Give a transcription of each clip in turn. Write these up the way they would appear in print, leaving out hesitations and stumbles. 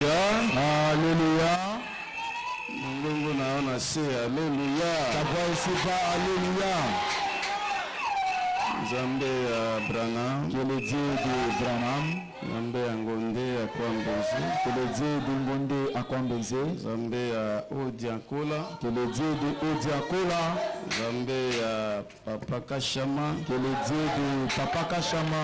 Alléluia. Alléluia. Ta voix ici pas Alléluia. Nzambe Branham. Que le Dieu de Branham. Nzambe Angonde Akwambeze. Que le Dieu de Ngonde Akwambeze. Nzambe Odiakola. Que le Dieu de Odiakola. Nzambe Papa Kashama. Que le Dieu de Papa Kashama.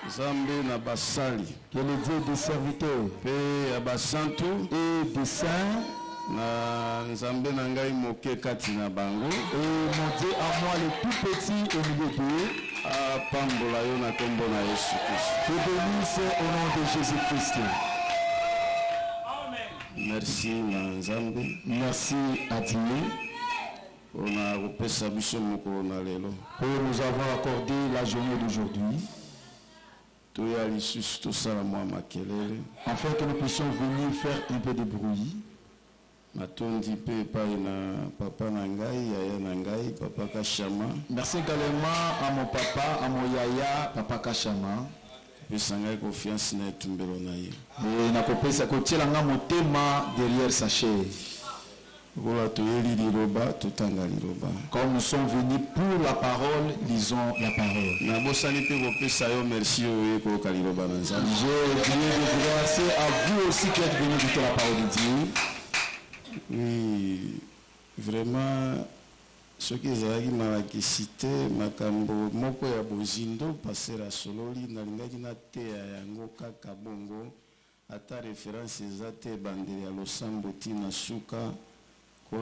Nzambe na basali. Que le Dieu des serviteurs. Pe abasantu Et des saints. Na Nzambe na ngai moke kati na bango. Et mon Dieu à moi le tout petit au milieu d'eux. Apambola yo na kombo na Yesu Kristo. Que bénisse au nom de Jésus-Christ. Merci na Nzambe. Merci à Dieu. On a repesa biso moko na lelo. Pour nous avoir accordé la journée d'aujourd'hui. Afin que nous puissions venir faire un peu de bruit. Merci également à mon papa, à mon yaya, papa Kashama. Et nakopesa kotielanga motema derrière sa chair. Comme nous sommes venus pour la parole, lisons la parole. Je voudrais remercier à vous aussi qui êtes venus écouter la parole de Dieu. Oui, vraiment, ce qui est malakisité, makambo moko ya bozindo passer à sololi na lingaki na te yango kaka bongo ata référence ezate bandeli ya losambo tina suka. Et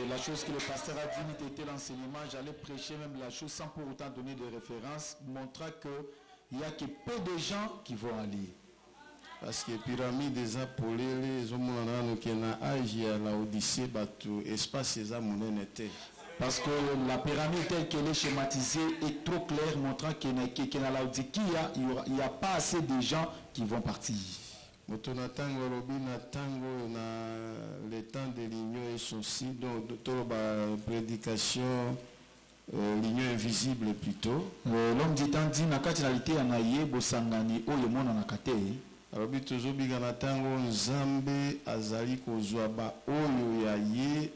la chose que le pasteur a dit était l'enseignement, j'allais prêcher même la chose sans pour autant donner de référence, montrant qu'il n'y a que peu de gens qui vont aller. Parce que la pyramide des Apolés, les hommes qui ont agi à la Odyssée, espace des hommes n'était. Parce que la pyramide telle qu'elle est schématisée est trop claire, montrant qu'il n'y a pas assez de gens qui vont partir. Le temps de l'union est souci, donc la prédication, l'union invisible plutôt. L'homme dit tant dit na katinalité anaye bosangani oyo mona nakate. Alors bitozo bigana tango nzambe azali kozwa ba oyo ya ye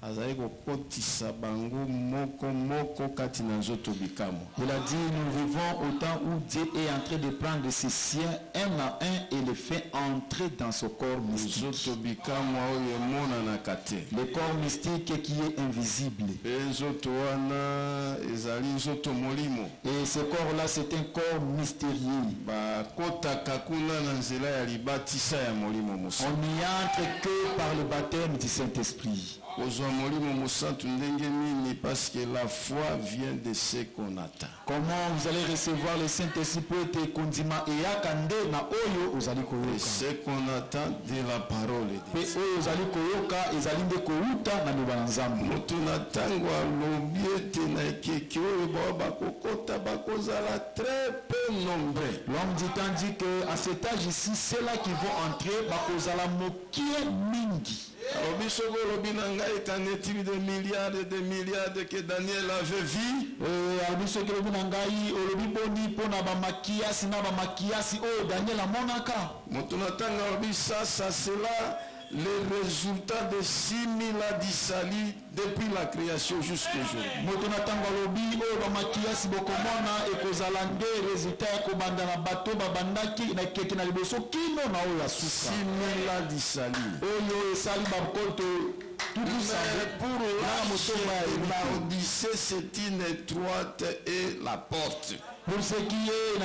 azali kokotisa bango moko moko kati na nzoto bikamo. Il a dit nous vivons au temps où Dieu est en train de prendre ses siens un à un et les fait entrer dans ce corps mystique. Nzoto bikamo oyo mona nakate. Le corps mystique qui est invisible. Nzoto wana ezali nzoto molimo. Et ce corps là c'est un corps mystérieux. Ba kota kakuna na nzela ya libatisa ya molimo musa. On n'y entre que par le baptême du Saint-Esprit. Parce que la foi vient de ce qu'on attend. Comment vous allez recevoir le Saint-Esprit pour être condiment et akande na oyo ozali koyoka. Ce qu'on attend de la parole de Dieu. Pe oyo ozali koyoka ezali nde kouta na liba nzambe. Motuna tangwa lobiete na keke oyo ba kokota bakozala très peu nombreux. L'homme dit que à cet âge ici, ceux-là qui vont entrer bakozala mokie mingi. Est une étude de milliards et de milliards que Daniel avait vu. Ça c'est là les résultats de 6000 adisali depuis la création jusqu'au jour. 6000 adisali. Pour l'Odyssée, c'est une étroite et la porte. Pour ce qui est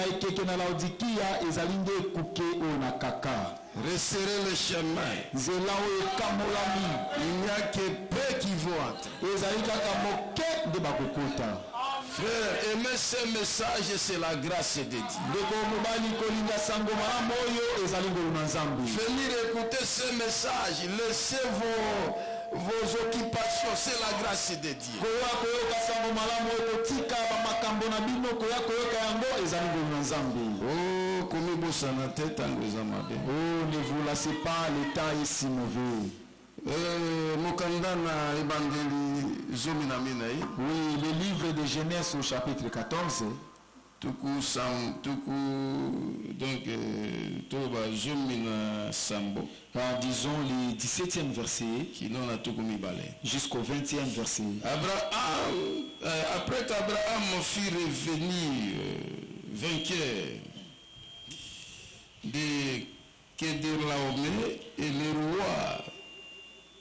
na Laodikia, ezalinde kuke o na kaka. Resserrer le chemin. Il n'y a que peu qui vont entrer. Frère, aimer ce message, c'est la grâce de Dieu. Venir écouter ce message, laissez vos occupations, c'est la grâce de Dieu. Oh, comme vous s'en tête, oh, ne vous lassez pas, le temps est si mauvais. Oui, le livre de Genèse au chapitre 14. tuku sam tuku donc toba jomina sambo. Disons les 17e verset jusqu'au 20e verset. Abraham, après qu'Abraham fit revenir vainqueur de Kedorlaomer et le roi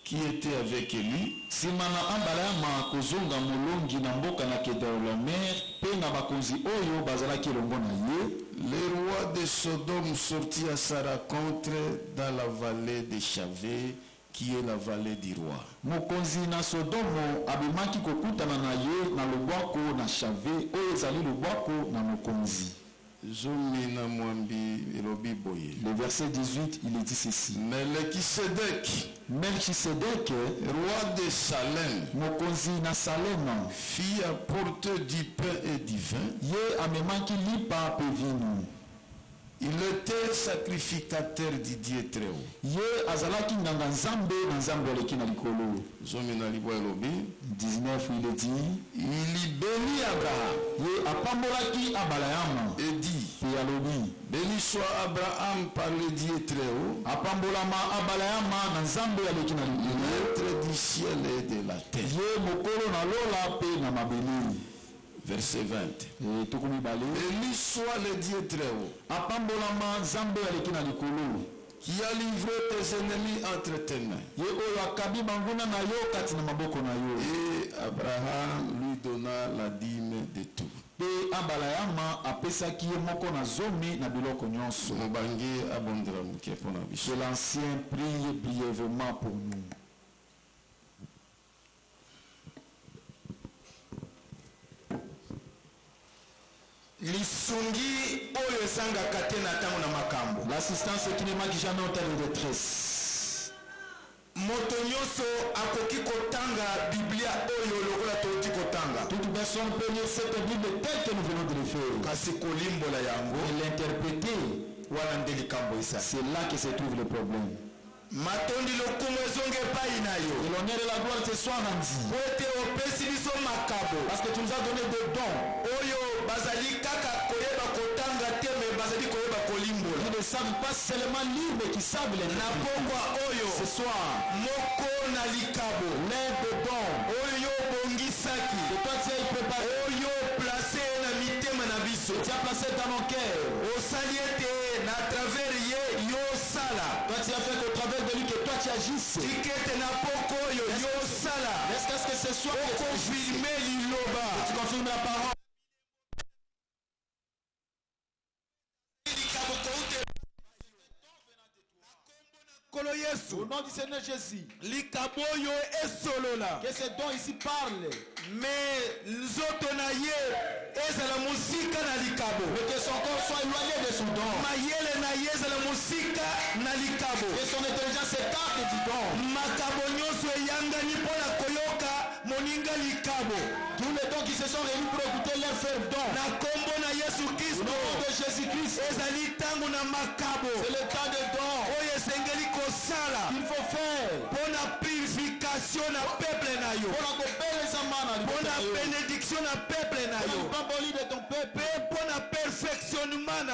qui était avec lui, simana Abraham kozonga molongi na mboka na Kedorlaomer pe na bakonzi oyo bazalaki elongo na ye. Le roi de Sodome sortit à sa rencontre dans la vallée de Chavé, qui est la vallée du roi. Mokonzi na Sodomo abimaki kokutana na ye na lobwako na Chavé oyo ezali lobwako na mokonzi. Le verset 18, il est dit ceci. Melchisedec, roi de Salem, mokonzi na Salem, fit apporter du pain et du vin. Ye amemaki lipa pe vino. Il était sacrificateur du Dieu très haut. Ye azalaki nganga nzambe na nzambe aleki na likolo. 19 il est dit. Il bénit Abraham. Ye apambolaki Abraham. Et dit. Pe alobi. Béni soit Abraham par le Dieu très haut. Apambolama Abraham na nzambe aleki na likolo. Maître du ciel et de la terre. Ye mokolo na lola pe na mabeli. Verset 20. Béni soit le Dieu très haut, qui a livré tes ennemis entre tes mains. Et Abraham lui donna la dîme de tout. Que l'ancien prie brièvement pour nous. L'assistance qui ne manque jamais en temps de détresse. Toute personne peut lire cette Bible telle que nous venons de le faire. Et l'interpréter. C'est là que se trouve le problème. Et l'honneur et la gloire te soient rendus. Parce que tu nous as donné des dons. Ils ne savent pas seulement lire, mais qui savent les noms. Ce soir, l'air de dons que toi tu as préparé, que tu as placé dans nos cœurs. Toi tu as fait qu'au travers de lui que toi tu agisses. Est-ce que ce soir que tu confirmes la parole? Au nom du Seigneur Jésus, que ces dons ici parlent. Mais que son corps soit éloigné de son don. Que son intelligence s'écarte du don. Tous les dons qui se sont réunis pour écouter leur frère don. Au nom de Jésus-Christ, c'est le temps de don qu'il faut faire pour la purification du peuple. Pour la bénédiction du peuple. De ton peuple. Pour le perfectionnement de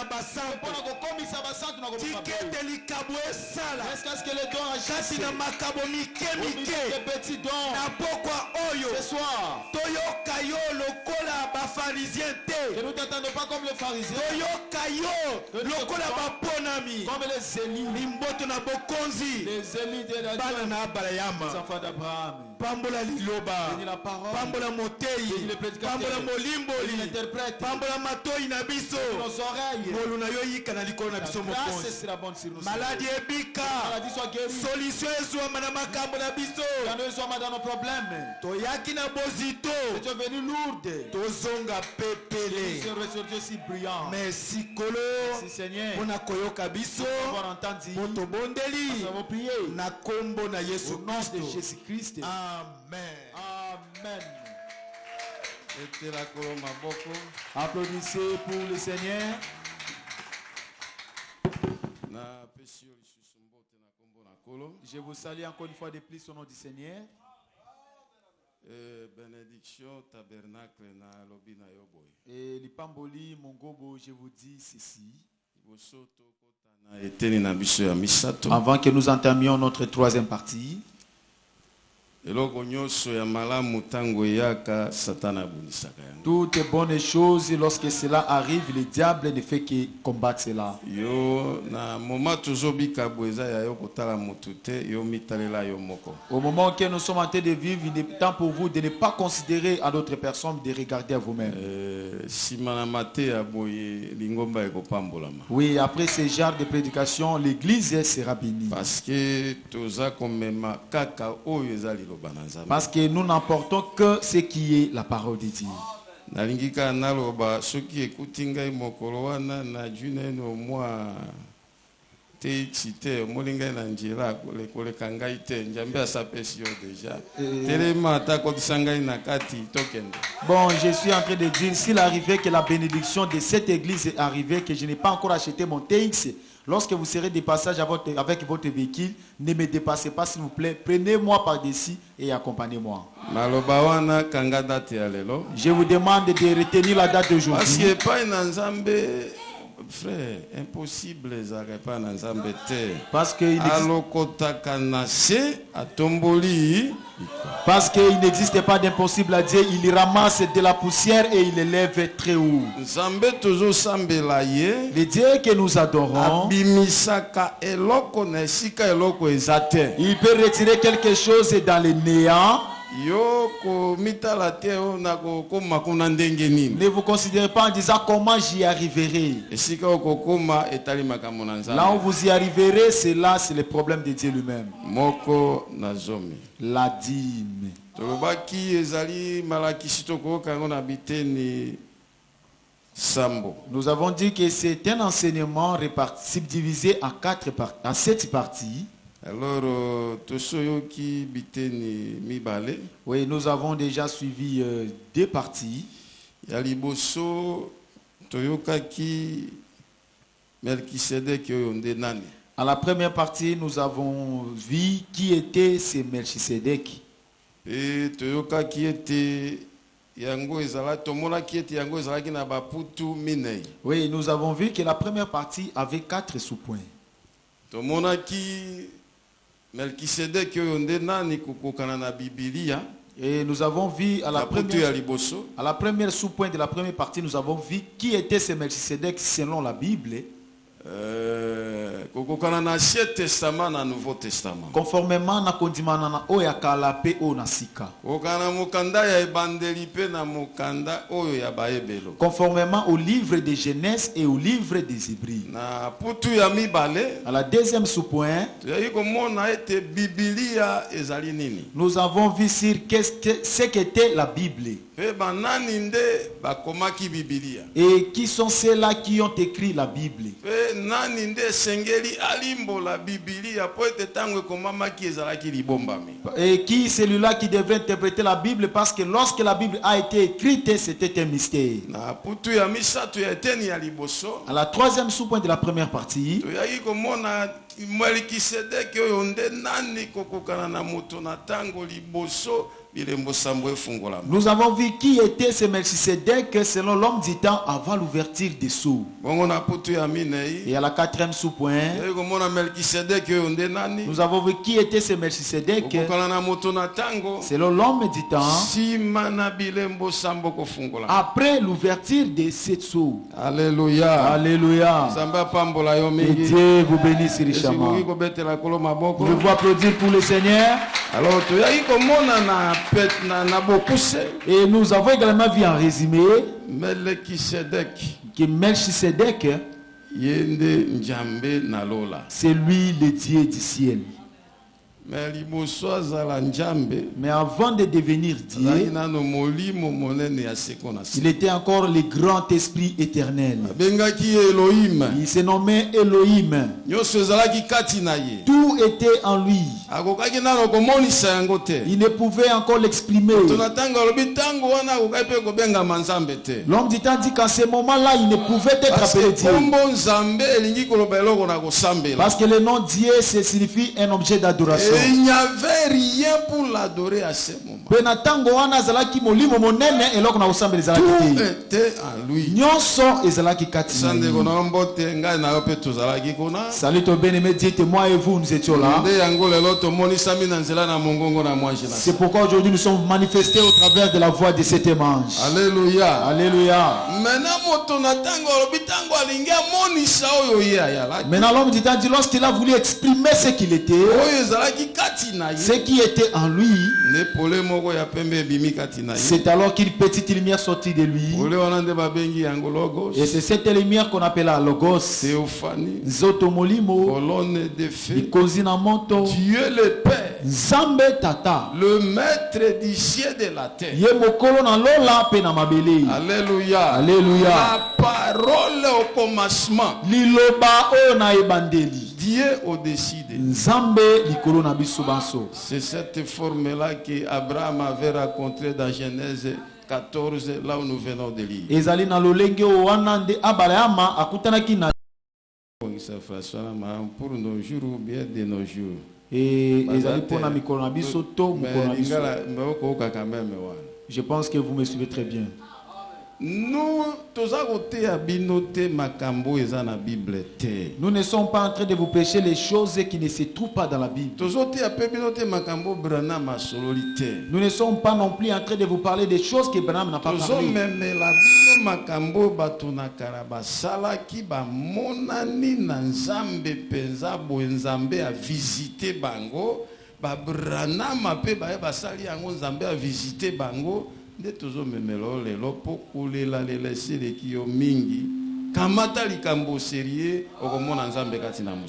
est-ce que les dons agissent? Les petits dons. Ce soir, que nous t'attendons pas comme les pharisiens, comme les élites, les élites de la les enfants d'Abraham. Pambola liloba, la parole, pambola motei, pambola molimboli, pambola matoi na biso, nos oreilles, moluna yo yika na likolo na biso mokonzi. Maladie ebika, solution ezwa na makambo na biso. Dans nos problèmes, toyaki na bozito, tu es venu lourde, tozonga pepele. Si brillant. Merci kolo, merci Seigneur, pona koyoka biso, poto bondeli, na kombo na Yesu Christ, de Jésus-Christ. Amen. Amen. Applaudissez pour le Seigneur. Je vous salue encore une fois de plus au nom du Seigneur. Bénédiction tabernacle na lobi na yoboy. Et Lipamboli Mongobo, je vous dis ceci. Avant que nous entamions notre troisième partie, toutes bonnes choses, lorsque cela arrive, le diable ne fait que combattre cela. Au moment que nous sommes en train de vivre, il est temps pour vous de ne pas considérer à d'autres personnes, de regarder à vous-même. Oui, après ce genre de prédication, l'église sera bénie. Parce que nous n'emportons que ce qui est la parole de Dieu. Bon, je suis en train de dire, s'il arrivait que la bénédiction de cette église est arrivée, que je n'ai pas encore acheté mon TX, lorsque vous serez de passage avec votre véhicule, ne me dépassez pas s'il vous plaît. Prenez-moi par-dessus et accompagnez-moi. Je vous demande de retenir la date d'aujourd'hui. Frère, impossible parce qu'il n'existe pas d'impossible à Dieu. Il ramasse de la poussière et il l'élève très haut. Le Dieu que nous adorons, il peut retirer quelque chose dans le néant. Ne vous considérez pas en disant comment j'y arriverai. Là où vous y arriverez, c'est le problème de Dieu lui-même. La dîme. Nous avons dit que c'est un enseignement subdivisé en 7 parties. Alors, oui, nous avons déjà suivi 2 parties. À la première partie, nous avons vu qui était ce Melchisedec. Et Toyoka qui était oui, nous avons vu que la première partie avait 4 sous-points. Et nous avons vu à la première sous-point de la première partie, nous avons vu qui était ce Melchisedec selon la Bible. Conformément na kondimana na oya kalape o nasika. Conformément au livre de Genèse et au livre des Hébreux. À la deuxième sous-point, nous avons vu sur ce qu'était la Bible. Et qui sont ceux-là qui ont écrit la Bible? Et qui celui-là qui devrait interpréter la Bible, parce que lorsque la Bible a été écrite, c'était un mystère. À la troisième sous-point de la première partie, nous avons vu qui était ce Melchisedec selon l'homme du temps avant l'ouverture des sceaux. Et à la quatrième sous-point, nous avons vu qui était ce Melchisedec selon l'homme du temps après l'ouverture des 7 sceaux. Alléluia. Alléluia. Et Dieu vous bénisse richement. Vous devez applaudir pour le Seigneur. Alors, et nous avons également vu en résumé que Melchisedec, c'est lui le Dieu du ciel. Mais avant de devenir Dieu, il était encore le grand esprit éternel. Il se nommait Elohim. Tout était en lui. Il ne pouvait encore l'exprimer. L'homme du temps dit qu'à ce moment-là, il ne pouvait être appelé Dieu. Parce que le nom Dieu, ça signifie un objet d'adoration. Et il n'y avait rien pour l'adorer à ce moment. Pe na tango wana azalaki molimo monene eloko na osambela Tout ezalaki te. était en lui. Nyonso ezalaki kati na Sande ye. kona mbote ngai na yope tozalaki kuna. Salut ton bien-aimé, Dieu et moi et vous, nous étions là. Nde yango lelo tomoni sami na nzela na mongongo na mwanji na. C'est pourquoi aujourd'hui nous sommes manifestés au travers de la voix de cet manche. Alléluia. Alléluia. Maintenant moto na tango lobi tango alingi amonisa oyo ye ayalaki. Maintenant l'homme dit, lorsqu'il a voulu exprimer ce qu'il était, Oyo ezalaki kati na ye. ce qui était en lui, Ne pole moko ya pembe ebimi kati na ye. c'est alors qu'une petite lumière sortit de lui. Ole wana nde babengi yango logos. Et c'est cette lumière qu'on appelle la Logos. Théophanie. Zoto molimo, Colonne de feu. ikozina moto, Dieu le Père, Nzambe tata. le maître du ciel et de la terre. Ye mokolo na lola pe na mabele. Alléluia. Alléluia. La parole au commencement. Liloba o na ebandeli. Dieu au-dessus de. Nzambe likolo na biso banso. C'est cette forme-là qu'Abraham avait racontée dans Genèse 14, là où nous venons de lire. Ezali na lolenge o wana nde Abrahama akutanaki na Pour nos jours ou bien de nos jours. et ezali pona mikolo na biso to mokolo na biso. Je pense que vous me suivez très bien. Nous, Nous ne sommes pas en train de vous prêcher les choses qui ne se trouvent pas dans la Bible. Nous ne sommes pas non plus en train de vous parler des choses que Branham n'a pas parlé.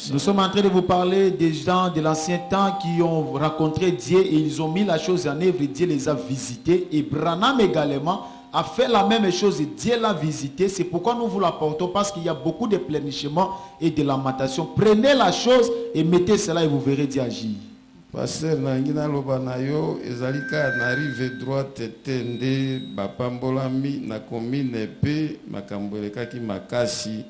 Nous sommes en train de vous parler des gens de l'ancien temps qui ont rencontré Dieu et ils ont mis la chose en œuvre. Dieu les a visités et Branham également a fait la même chose et Dieu l'a visité. C'est pourquoi nous vous l'apportons, parce qu'il y a beaucoup de plénichement et de lamentation. Prenez la chose et mettez cela et vous verrez Dieu agir. Pasteur Nangina Lobanayo, Ezalika n'arrive droite tende, Bapambolami, na commune pe, Makamboleka ki makasi,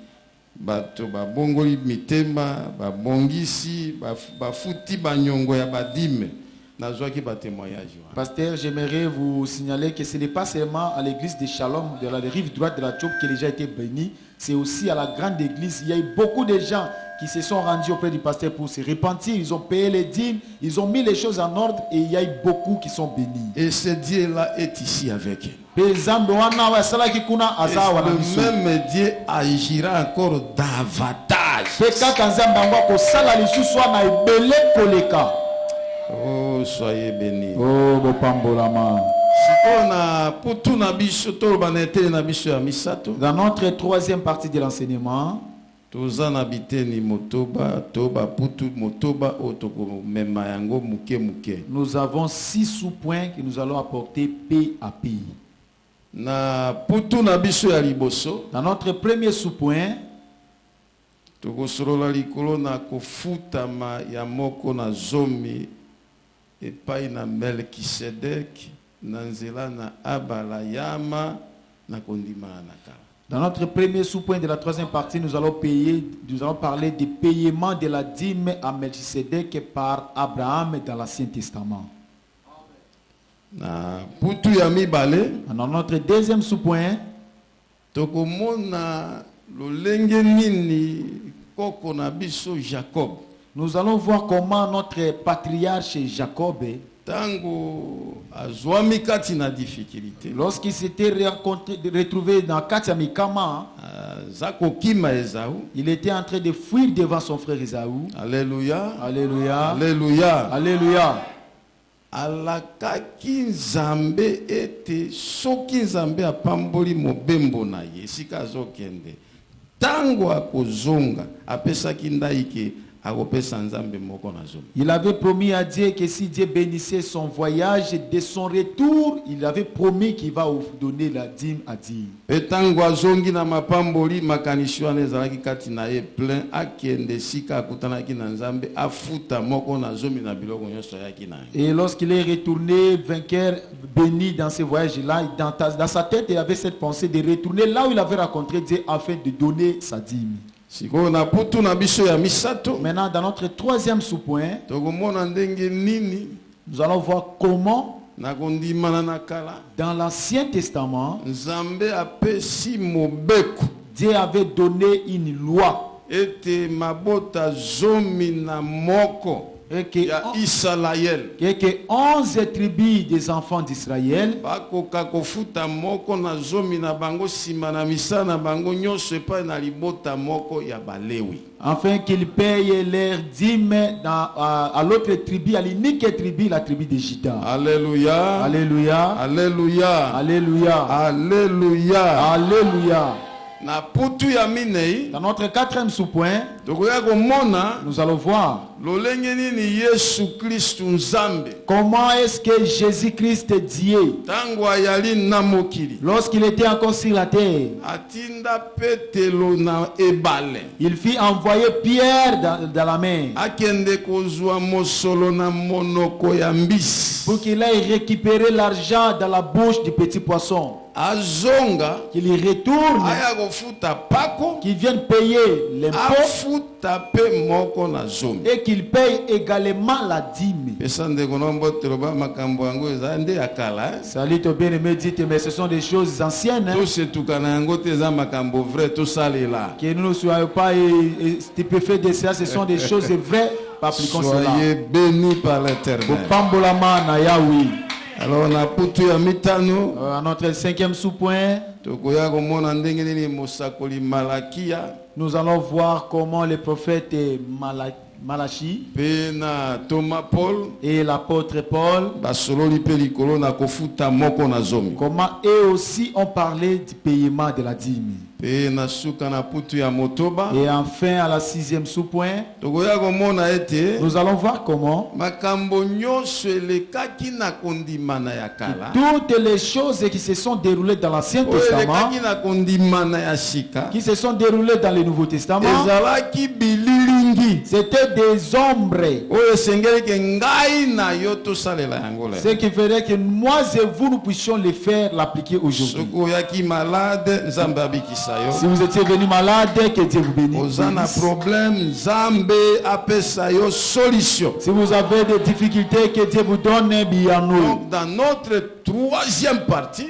bato babongoli mitema, babongisi, bafuti banyongo ya badime, na zoaki ba témoignage. Pasteur, j'aimerais vous signaler que ce n'est pas seulement à l'église de Shalom, de la rive droite de la Tchoup, que les gens étaient bénis, c'est aussi à la grande église. Il y a eu beaucoup de gens qui se sont rendus auprès du pasteur pour se repentir. Ils ont payé les dîmes, ils ont mis les choses en ordre et il y a eu beaucoup qui sont bénis. Et ce Dieu-là est ici avec eux. Et le même Dieu agira encore davantage. Oh, soyez bénis. Oh, Bopambolama. Dans notre troisième partie de l'enseignement, nous avons 6 sous-points que nous allons apporter P à P. Dans notre premier sous-point, dans notre premier sous-point de la troisième partie, nous allons parler du paiement de la dîme à Melchisedec par Abraham dans l'Ancien Testament. Dans notre deuxième sous-point, nous allons voir comment notre patriarche Jacob, lorsqu'il s'était retrouvé dans Katiamikama, il était en train de fuir devant son frère Esaü. Alléluia. Alléluia. Alléluia. Alléluia. Alakaki nzambe ete soki nzambe apamboli mobembo na ye esika azokende tango akozonga apesaki ndaike akopesa nzambe moko na zomi. Il avait promis à Dieu que si Dieu bénissait son voyage, de son retour, il avait promis qu'il va donner la dîme à Dieu. Et tango azongi na mapamboli makanisi wana ezalaki kati na ye plein akende sika akutanaki na nzambe afuta moko na zomi na biloko nyonso yaki na ye. Et lorsqu'il est retourné vainqueur, béni dans ce voyage-là, dans sa tête, il avait cette pensée de retourner là où il avait rencontré Dieu afin de donner sa dîme. Siko na putu na biso ya misato. Maintenant, dans notre troisième sous-point, Tokomona ndenge nini nous allons voir comment, na kondimana na kala dans l'Ancien Testament, Nzambe apesi mobeko Dieu avait donné une loi ete mabota zomi na moko et que, ya Israel et que 11 tribus des enfants d'Israël bakoka kofuta moko na zomi na bango sima na misala na bango nyonso epai na libota moko ya Balewi, afin qu'ils payent leurs dîmes à l'autre tribu, à l'unique tribu, la tribu de Juda. Alléluia, Alléluia. alléluia, Alléluia. alléluia. Alléluia. Na putu ya minei Dans notre quatrième sous-point, tokoya komona nous allons voir lolenge nini Yesu Kristu Nzambe comment est-ce que Jésus-Christ Dieu, tango ayali na mokili lorsqu'il était encore sur la terre, atinda Petelo na ebale il fit envoyer Pierre dans la mer akende kozwa mosolo na monoko ya mbisi pour qu'il aille récupérer l'argent dans la bouche du petit poisson, azonga qu'il y retourne, aya kofuta pako qu'il vienne payer l'impôt afuta pe moko na zomi et qu'il paye également la dîme. pesa ndeko na mbotelo ba makambo yango eza nde akala Salut au bien-aimé, dites, mais ce sont des choses anciennes, to setukana yango te eza makambo vrai to salela que nous ne soyons pas stupéfaits de ça, ce sont des choses vraies, pas plus qu'on cela. soyez bénis par l'Éternel. Pambolama na Yahweh. Alors na putu ya mitano À notre cinquième sous-point, tokoya komona ndenge nini mosakoli Malakia nous allons voir comment le prophète Malachi pe na Thomas Paul et l'apôtre Paul, basololi pe likolo na kofuta moko na zomi comment eux aussi ont parlé du paiement de la dîme. pe na suka na putu ya motoba Et enfin, à la sixième sous-point, tokoya komona ete nous allons voir comment makambo nyonso elekaki na kondimana ya kala toutes les choses qui se sont déroulées dans l'Ancien oyo Testament, elekaki na kondimana ya sika qui se sont déroulées dans le Nouveau Testament, ezalaki bililingi c'était des ombres. oyo esengeliki ngai na yo tosalela yango Ce qui ferait que moi et vous, nous puissions les faire, l'appliquer aujourd'hui. soki oyaki malade nzambe abikisa yo Si vous étiez venu malade, que Dieu vous bénisse. oza na problème nzambe apesa yo solution. Si vous avez des difficultés, que Dieu vous donne un biano. Donc dans notre troisième partie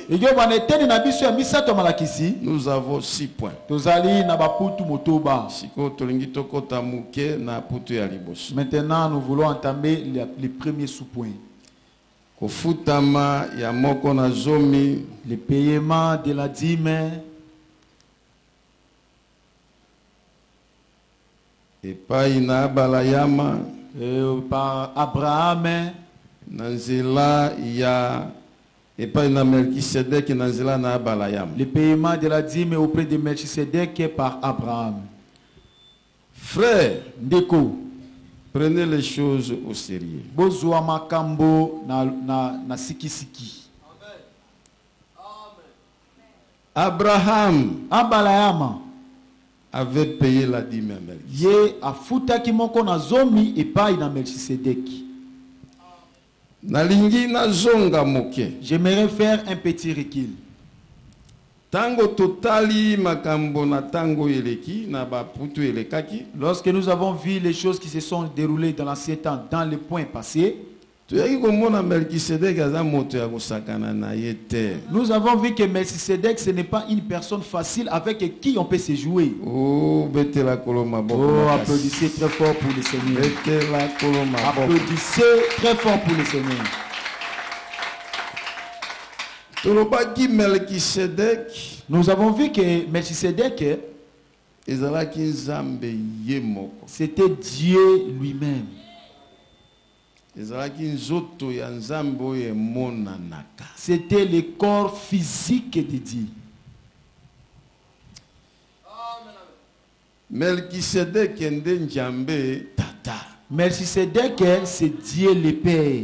nous avons 6 points. Siko tolingi tokota muke na putu ya liboso. Maintenant, nous voulons entamer les premiers sous-points. Kofutama ya moko na zomi, Le paiement de la dîme epai na balayama par Abraham, na nzela ya epai na Melkisedeki na nzela na balayama. le paiement de la dîme auprès de Melchisedec par Abraham. Frère, Ndeko, prenez les choses au sérieux. bozwa makambo na sikisiki. Abraham Abalayama avait payé la dîme à Melchisedec. ye afutaki moko na zomi epai na Melchisedeki. Nalingi na zonga moke. J'aimerais faire un petit recul. Tango totali makambo na tango eleki na baputu elekaki. Lorsque nous avons vu les choses qui se sont déroulées dans l'ancien temps, dans les points passés, Tuyaki komona Melkisedek aza moto ya kosakana na ye te. nous avons vu que Melchisedec, ce n'est pas une personne facile avec qui on peut se jouer. Oh, betela koloma boko. Oh, applaudissez très fort pour le Seigneur. Betela koloma boko. Applaudissez très fort pour le Seigneur. Tolobaki Melkisedek Nous avons vu que Melchisedec, ezalaki nzambe ye moko. c'était Dieu lui-même. Ezalaki nzoto ya nzambe oyo emonanaka. C'était le corps physique de Dieu. Melkisedek ende njambe tata. Melchisedec, c'est Dieu le Père.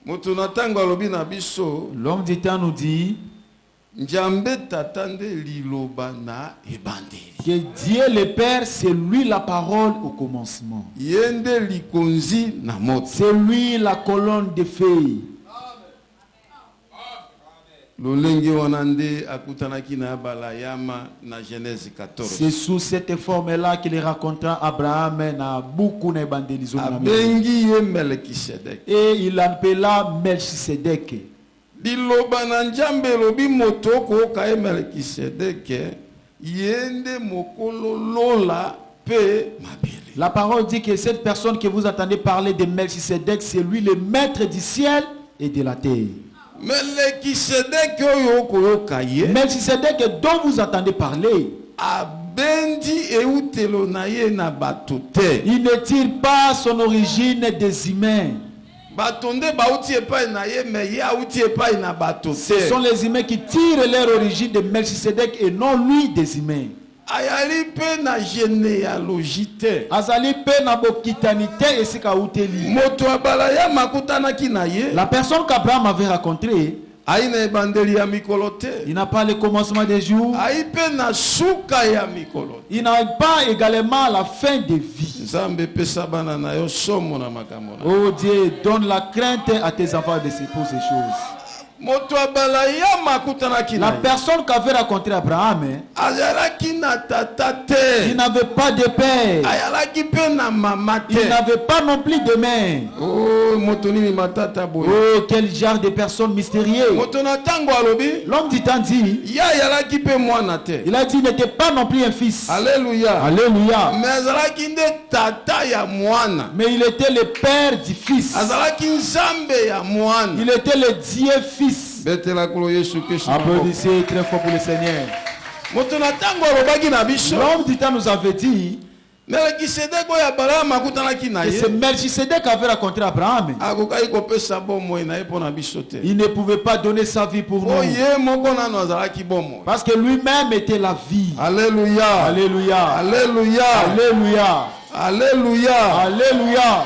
Moto na tango alobi na biso L'homme du temps nous dit njambe tata nde liloba na ebandeli. que Dieu le Père, c'est lui la parole au commencement. Yende likonzi na moto. C'est lui la colonne de feu. C'est sous cette forme-là qu'il racontera Abraham na beaucoup na bandelizo. Et il l'appela Melchisedek. Liloba na Nzambe lobi moto ko ka Melchisedek yende mokolo lola pe mabele. La parole dit que cette personne que vous entendez parler de Melchisedek, c'est lui le maître du ciel et de la terre. Melchisedek dont vous entendez parler, il ne tire pas son origine des humains. Ce sont les humains qui tirent leur origine de Melchisedek et non lui des humains. Ayali pe na généalogie. Azali pe na bokitanité et c'est kauteli. Moto abala ya makutana kinaye. La personne qu'Abraham avait rencontrée, aina bandeli ya mikolote. Il n'a pas le commencement des jours. Ai pe na suka ya mikolote. Il n'a pas également la fin de vie. Nzambe pesa bana na yo somo na makambo. Oh Dieu, donne la crainte à tes enfants de se pour ces choses. La personne qu'avait rencontré Abraham, il n'avait pas de père. Il n'avait pas non plus de mère. Oh, quel genre de personne mystérieuse. L'homme du temps dit, il a dit il n'était pas non plus un fils. Alléluia. Alléluia. Mais il était le père du fils. Il était le Dieu fils. Applaudissez très fort pour le Seigneur. L'homme du temps nous avait dit que c'est Melchisedek qui avait rencontré Abraham. Il ne pouvait pas donner sa vie pour nous. Parce que lui-même était la vie. Alléluia. Alléluia. Alléluia. Alléluia. Alléluia. Alléluia.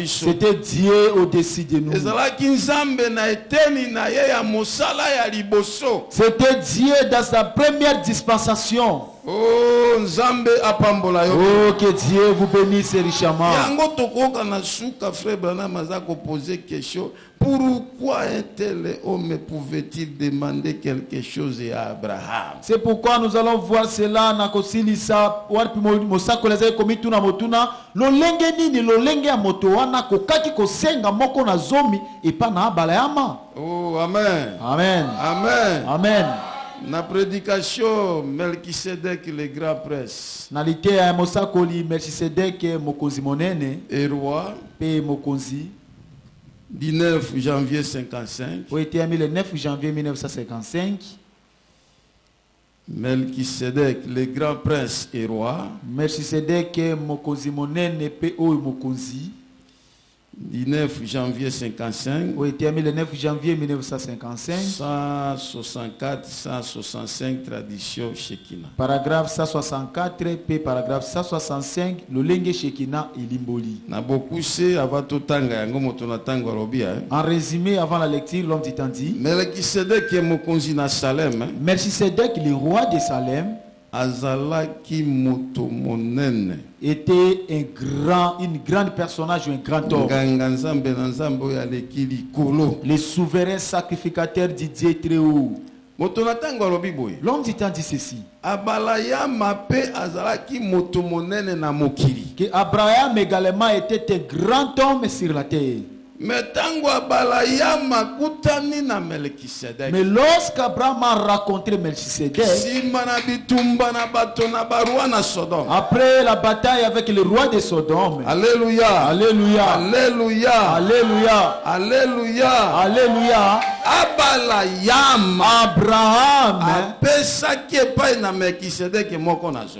C'était Dieu au-dessus de nous. C'était Dieu dans sa première dispensation. Oh, Nzambe apambola yo. Oh, que Dieu vous bénisse richement. Pourquoi un tel homme pouvait-il demander quelque chose à Abraham? C'est pourquoi nous allons voir cela na kosilisa warpi mosako leza komitu na motuna lolenge nini lolenge ya moto wana kokaki kosenga moko na zomi epa na balayama. Oh, amen. Amen. Amen. Amen. Na prédication Melchisedek le grand prince. Na lite ya mosako li Melchisedek mokonzi monene et roi pe mokonzi 19 janvier 55. Au été le 9 janvier 1955. Melchisedek le grand prince et roi. Melchisedek mokonzi monene pe o mokonzi 19 janvier 55. Au été le 9 janvier 1955. 164 165 tradition Shekina. Paragraphe 164 p paragraphe 165 lolenge Shekina ilimboli. Na beaucoup c'est avant tout tanga yango moto na tanga robia. En résumé avant la lecture l'homme dit dit Melchisedek mokonzi na Salem. Melchisedek le roi de Salem azalaki moto monene était une grande personnage ou un grand homme. Le souverain sacrificateur du Dieu très haut. L'homme du temps dit ceci. Que Abraham également était un grand homme sur la terre. Mais lorsqu'Abraham a rencontré Melchisedek, après la bataille avec le roi de Sodome, Alléluia, Alléluia, Alléluia, Alléluia, Alléluia, Alléluia, Abraham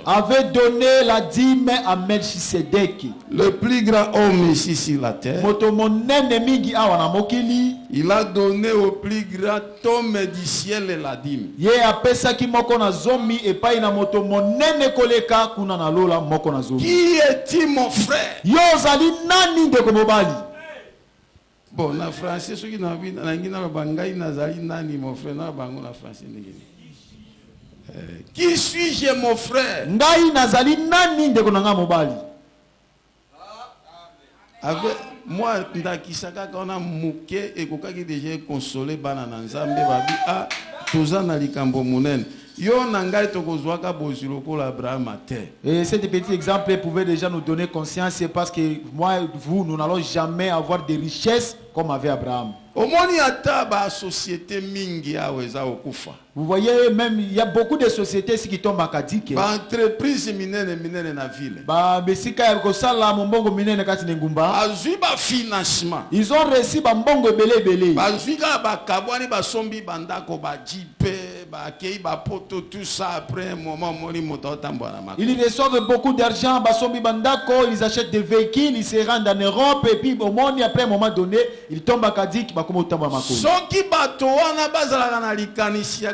avait donné la dîme à Melchisedek, le plus grand homme ici sur la terre. Il a donné au plus grand homme du ciel la dîme. Qui est-il mon frère? Bon, en français, ceux qui n'ont pas nani mon frère, na bango na français nini. Qui suis-je mon frère? moi ndakisaka kona muke ekokaki déjà consoler bana na nzambe babi ah toza na likambo munene yo na ngai tokozwaka bozwi lokola Abraham ate. Et cet petit exemple pouvait déjà nous donner conscience, c'est parce que moi vous nous n'allons jamais avoir des richesses comme avait Abraham. Omoni ata ba société mingi aweza okufa. Vous voyez, même il y a beaucoup de sociétés qui tombent à Kadike. Ba entreprise minene na ville. Ba besika ya kosala mbongo minene kati ngumba. Azui ba financement. Ils ont reçu ba mbongo belé. Ba zika ba kabwani ba sombi bandako ba jipe ba kei ba poto tout ça après un moment moni moto tambo na mako. Ils reçoivent beaucoup d'argent, ba sombi bandako, ils achètent des véhicules, ils se rendent en Europe et puis au moment après un moment donné, ils tombent à Kadike ba komo tambo mako. Soki bato wana bazala na likanisi ya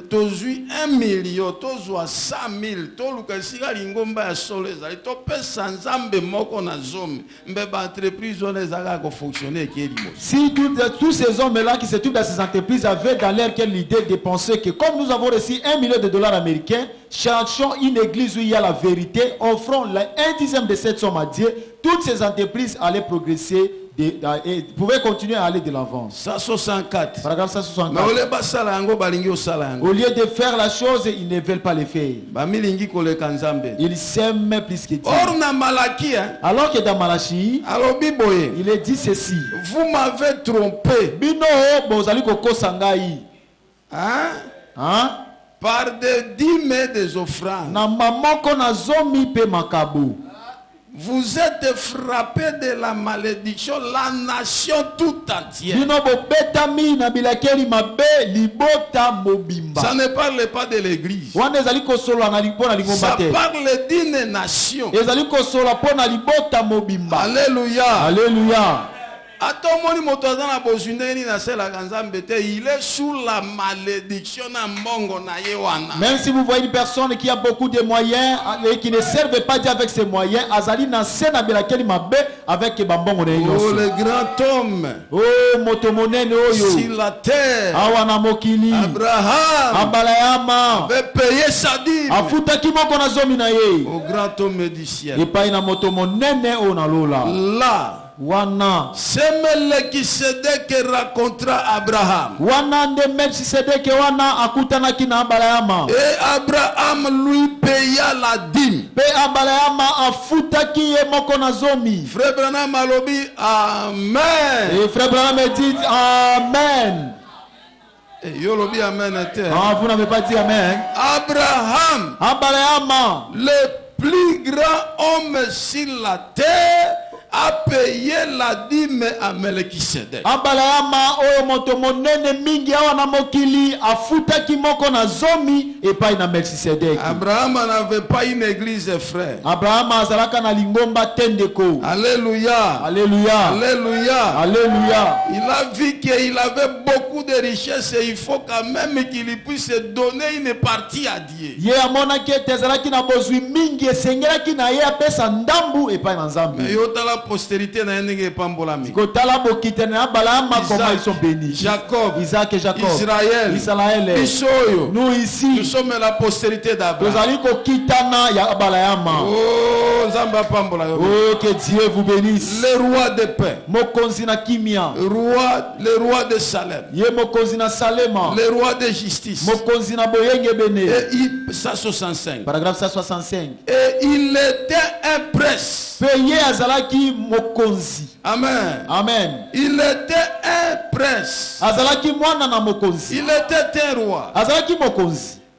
tozui 1 million, tozwa 100,000, tolukasika lingomba ya solo ezali, topesa nzambe moko na zomi, mbeba entreprise on ezaka ko fonctionner ekeli. Si tous ces hommes-là qui se trouvent dans ces entreprises avaient dans leur cœur l'idée de penser que comme nous avons reçu $1 million américains, cherchons une église où il y a la vérité, offrons un dixième de cette somme à Dieu, toutes ces entreprises allaient progresser et pouvaient continuer à aller de l'avant. 164. Paragraphe 164. Au lieu de faire la chose, ils ne veulent pas le faire. Ils s'aiment plus que Dieu. Alors que dans Malachi, il est dit ceci. Vous m'avez trompé. Hein? Par des dîmes des offrandes. Vous êtes frappé de la malédiction, la nation tout entière. Ça ne parle pas de l'église. Ça parle d'une nation. Alléluia. Alléluia. Il est sous la malédiction. Même si vous voyez une personne qui a beaucoup de moyens et qui ne servent pas Dieu avec ses moyens, avec oh, le grand homme sur la terre, Abraham avait payé sa dîme au grand homme du ciel. Là, c'est Melchisedec qui racontera Abraham. Et Abraham lui paya la dîme. Frère Branham a lobby, amen. Et Frère Branham dit amen. Amen. Vous n'avez pas dit amen. Abraham, le plus grand homme sur la terre, a payé la dîme à Melchisedec. Abraham n'avait pas une église, frère. Alléluia. Alléluia. Alléluia. Alléluia. Il a vu qu'il avait beaucoup de richesses et il faut quand même qu'il puisse donner une partie à Dieu. Mais postérité na yenge pambolami. Comment ils sont bénis. Jacob, Isaac et Jacob, Israël, nous ici, nous sommes la postérité d'Abraham. Oh, que Dieu vous bénisse. Le roi de paix, le roi de Salem, le roi de justice. Et 165. Paragraphe 165. Et il était un prince. Amen. Amen. Il était un prince. Il était un roi.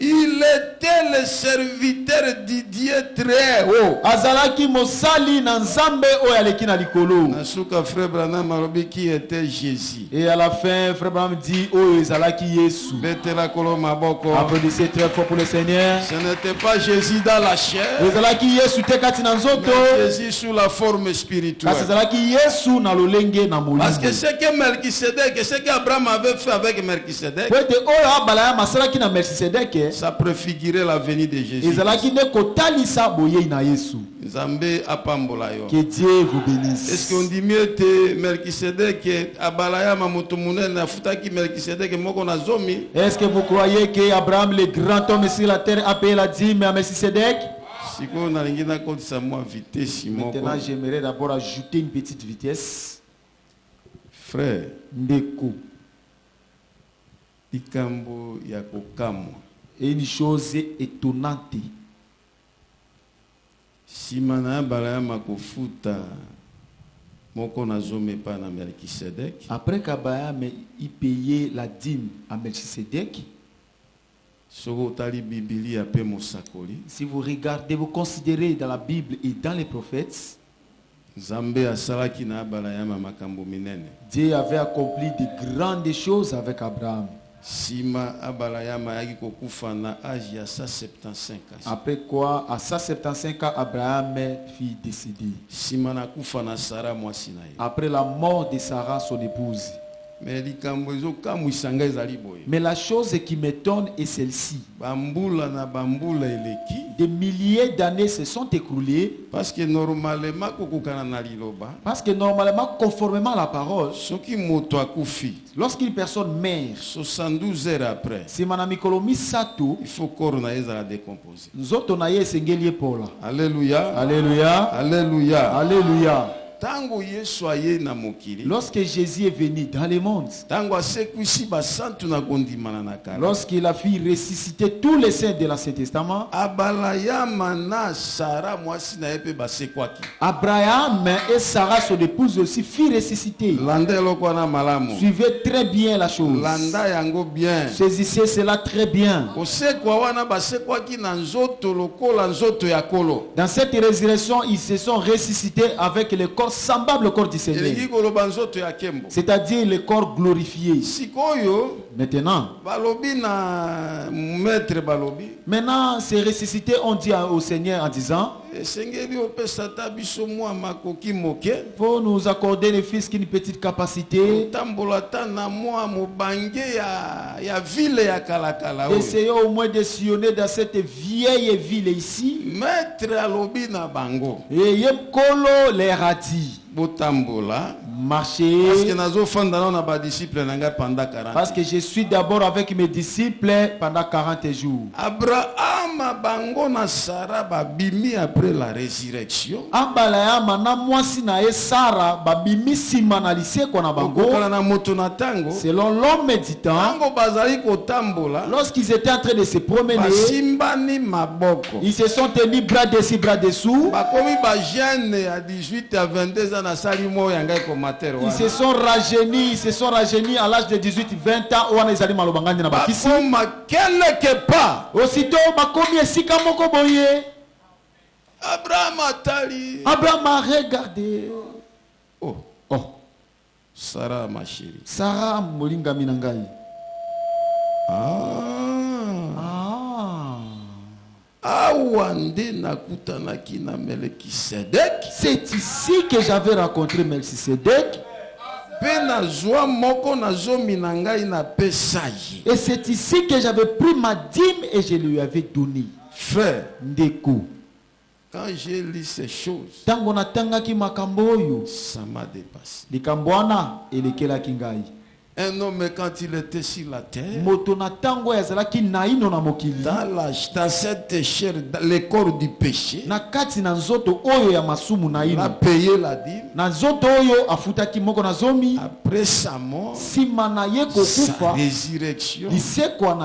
Il était le serviteur du Dieu très haut. Nasuka frère Branham alobi qui était Jésus. Et à la fin, frère Branham dit oh ezalaki Yesu. Applaudissez très fort pour le Seigneur. Ce n'était pas Jésus dans la chair. Ezalaki Yesu te kati na nzoto. Jésus sous la forme spirituelle. Ezalaki Yesu na lolenge na molimo. Parce que ce que Melchisedec, ce qu'Abraham avait fait avec Melchisedec, ça préfigurait la venue de Jésus. Que Dieu vous bénisse. Est-ce qu'on dit mieux que Melchisedec abalaya mamoto munene afutaki Melchisedec moko na zomi? Est-ce que vous croyez que Abraham le grand homme sur la terre a payé la dîme à Melchisedec? sikoyo nalingi nakotisa mwa vitesi moko. Maintenant, j'aimerais d'abord ajouter une petite vitesse. Frère, Ndeko. likambo ya kokamwa. Et une chose étonnante. Simana Abraham kofuta moko nazomepa na Melchisedek. Après qu'Abraham ait payé la dîme à Melchisedec, Si vous regardez, vous considérez dans la Bible et dans les prophètes, Dieu avait accompli de grandes choses avec Abraham. Après quoi, à 175 ans, Abraham fut décédé. Après la mort de Sarah, son épouse. Mais la chose qui m'étonne est celle-ci. Des milliers d'années se sont écoulées. Parce que normalement, conformément à la parole, lorsqu'une personne meurt, 72 heures après, il faut qu'on décomposer. Alléluia. Alléluia. Alléluia. Alléluia. Lorsque Jésus est venu dans le monde, lorsqu'il a fait ressusciter tous les saints de l'Ancien Testament, Abraham et Sarah, son épouse aussi, furent ressuscités. Suivez très bien la chose. Saisissez cela très bien. Dans cette résurrection, ils se sont ressuscités avec le corps semblable au corps du Seigneur, c'est-à-dire le corps glorifié. Maintenant, ces ressuscités ont dit au Seigneur en disant: faut nous accorder les fils qu'une petite capacité. Essayons au moins de sillonner dans cette vieille ville ici. Et Yemkolo les a dit: marcher. Parce que je suis d'abord avec mes disciples pendant 40 jours. Abraham après la résurrection. Selon l'homme méditant, lorsqu'ils étaient en train de se promener, ils se sont tenus bras dessus, bras dessous. Ils se sont rajeunis à l'âge de 18-20 ans. Aussitôt, Abraham a regardé. Oh, Sarah, ma chérie. Sarah, molinga minangai. C'est ici que j'avais rencontré Melchisedec. Et c'est ici que j'avais pris ma dîme et je lui avais donné. Frère, Ndeko, quand j'ai lu ces choses, ça m'a dépassé. Un homme, quand il était sur la terre, dans cette chair, le corps du péché, il a payé la dîme. Après sa mort, sa résurrection, dans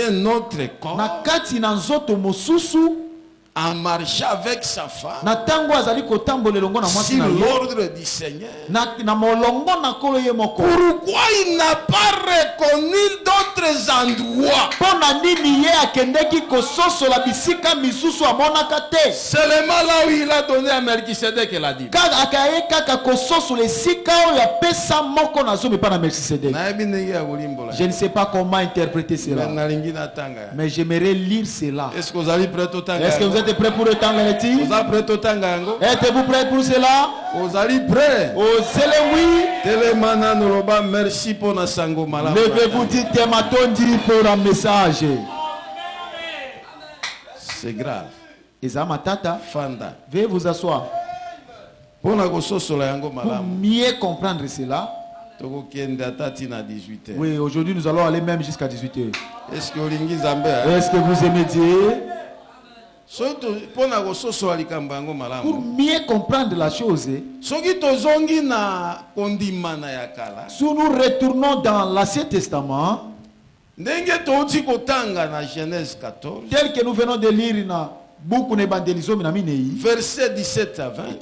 un autre corps, en marchant avec sa femme, sur l'ordre du Seigneur. Pourquoi il n'a pas reconnu d'autres endroits? Seulement là où il a donné à Melchisedec la dîme. Je ne sais pas comment interpréter cela, mais j'aimerais lire cela. Est-ce que vous allez prêt au temps? Est-ce que vous êtes prêts pour le temps, les tirs? Êtes-vous prêts pour cela? Vous allez prêt? Oh, c'est le oui. Merci pour la sango malade. Levez-vous, dites Tematondi pour un message. C'est grave. Ezamatata, Fanda. veuillez vous asseoir. Pour mieux comprendre cela, oui, aujourd'hui nous allons aller même jusqu'à 18h. Est-ce que vous aimez Dieu? Pour mieux comprendre la chose, si nous retournons dans l'Ancien Testament, tel que nous venons de lire dans verset 17 à 20.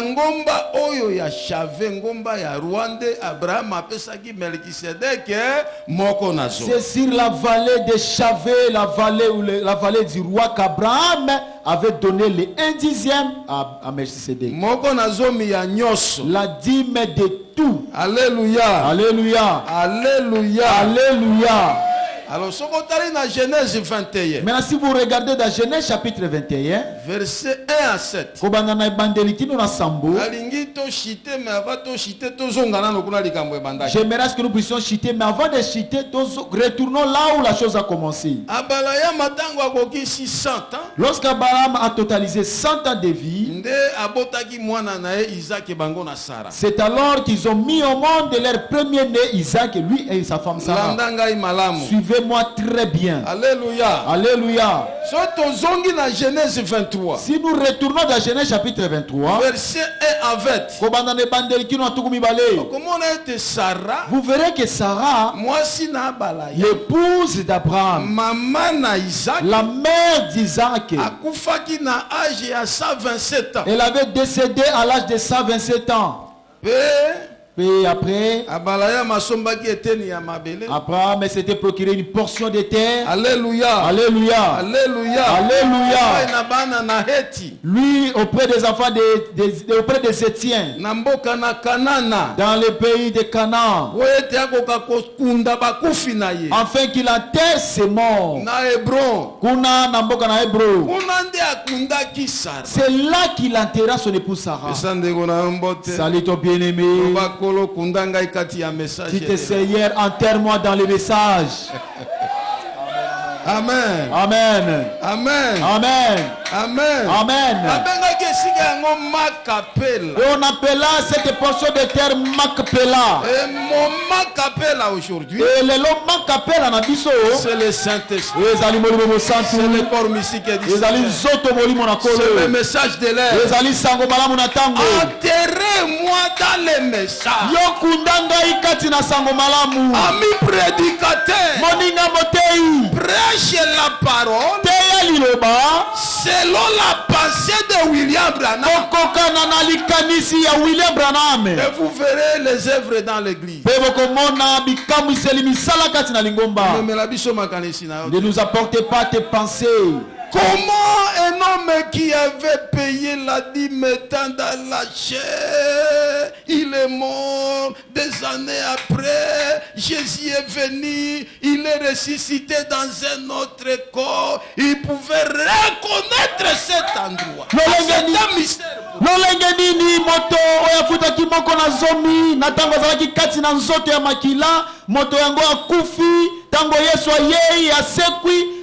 Ngomba oyo ya Chave, ngomba ya Rwande, Abraham apesaki Melchisedek moko nazo. C'est sur la vallée de Chave, la vallée du roi qu'Abraham avait donné les 1/10 à Melchisedek. Moko nazo mi ya nyoso. La dîme de tout. Alléluia. Alléluia. Alléluia. Alléluia. Alors, si vous regardez dans Genèse 21, maintenant, si vous regardez dans Genèse chapitre 21, verset 1 à 7, j'aimerais que nous puissions chiter, mais avant de chiter, retournons là où la chose a commencé. Lorsqu'Abraham a totalisé 100 ans de vie, c'est alors qu'ils ont mis au monde leur premier-né Isaac, lui et sa femme Sarah. Suivez-moi très bien. Alléluia. Alléluia. Si nous retournons dans Genèse chapitre 23, verset 1 à 20, vous verrez que Sarah, l'épouse d'Abraham, la mère d'Isaac, elle avait décédé à l'âge de 127 ans. Et après, Abraham s'était procuré une portion de terre. Alléluia. Alléluia. Alléluia. Alléluia. Lui, auprès des enfants auprès des Étiens, dans le pays de Canaan, afin qu'il enterre ses morts. C'est là qu'il enterra son épouse Sarah. Salut ton bien-aimé. Si t'es Seigneur, enterre-moi dans le message. Amen. Amen. Amen. Amen. Amen. Amen. Et on appela cette portion de terre Macpéla. Et mon Macpéla aujourd'hui, et le long Macpéla na biso, c'est le Saint-Esprit. C'est le corps mystique et c'est le message de l'air. Enterrez-moi dans les messages. Ami prédicateur, prêchez la parole selon la pensée de William Branham. Et vous verrez les œuvres dans l'église. Ne nous apportez pas tes pensées. Comment un homme qui avait payé la dîme étant dans la chair, il est mort des années après, Jésus est venu, il est ressuscité dans un autre corps, il pouvait reconnaître cet endroit. C'est un mystère. Moto oyafutaki moko na zomi na tango azalaki kati na nzoto ya makila moto yango akufi tango Yesu ayei asekwi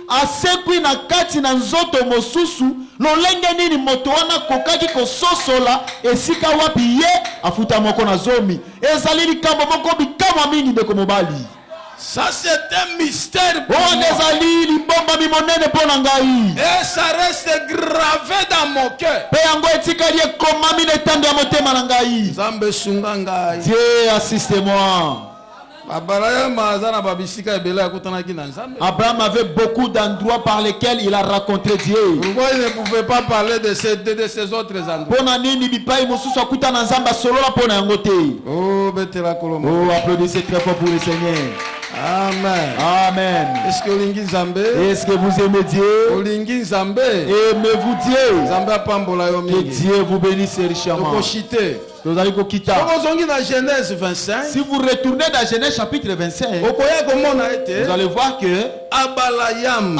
na kati na nzoto mosusu lolenge nini moto wana kokaki kososola esika wapi ye afuta moko na zomi ezali likambo moko bikama mingi ndeko mobali. Ça c'est un mystère pour moi. Et ça reste gravé dans mon cœur. Dieu assiste-moi. Abraham avait beaucoup d'endroits par lesquels il a rencontré Dieu. Pourquoi il ne pouvait pas parler de ces autres endroits? Oh, applaudissez très fort pour le Seigneur. Amen. Amen. Est-ce que vous aimez Dieu? Aimez-vous Dieu? Que Dieu vous bénisse richement. Vous allez quitter. Si vous retournez dans Genèse chapitre 25, vous allez voir que Abraham,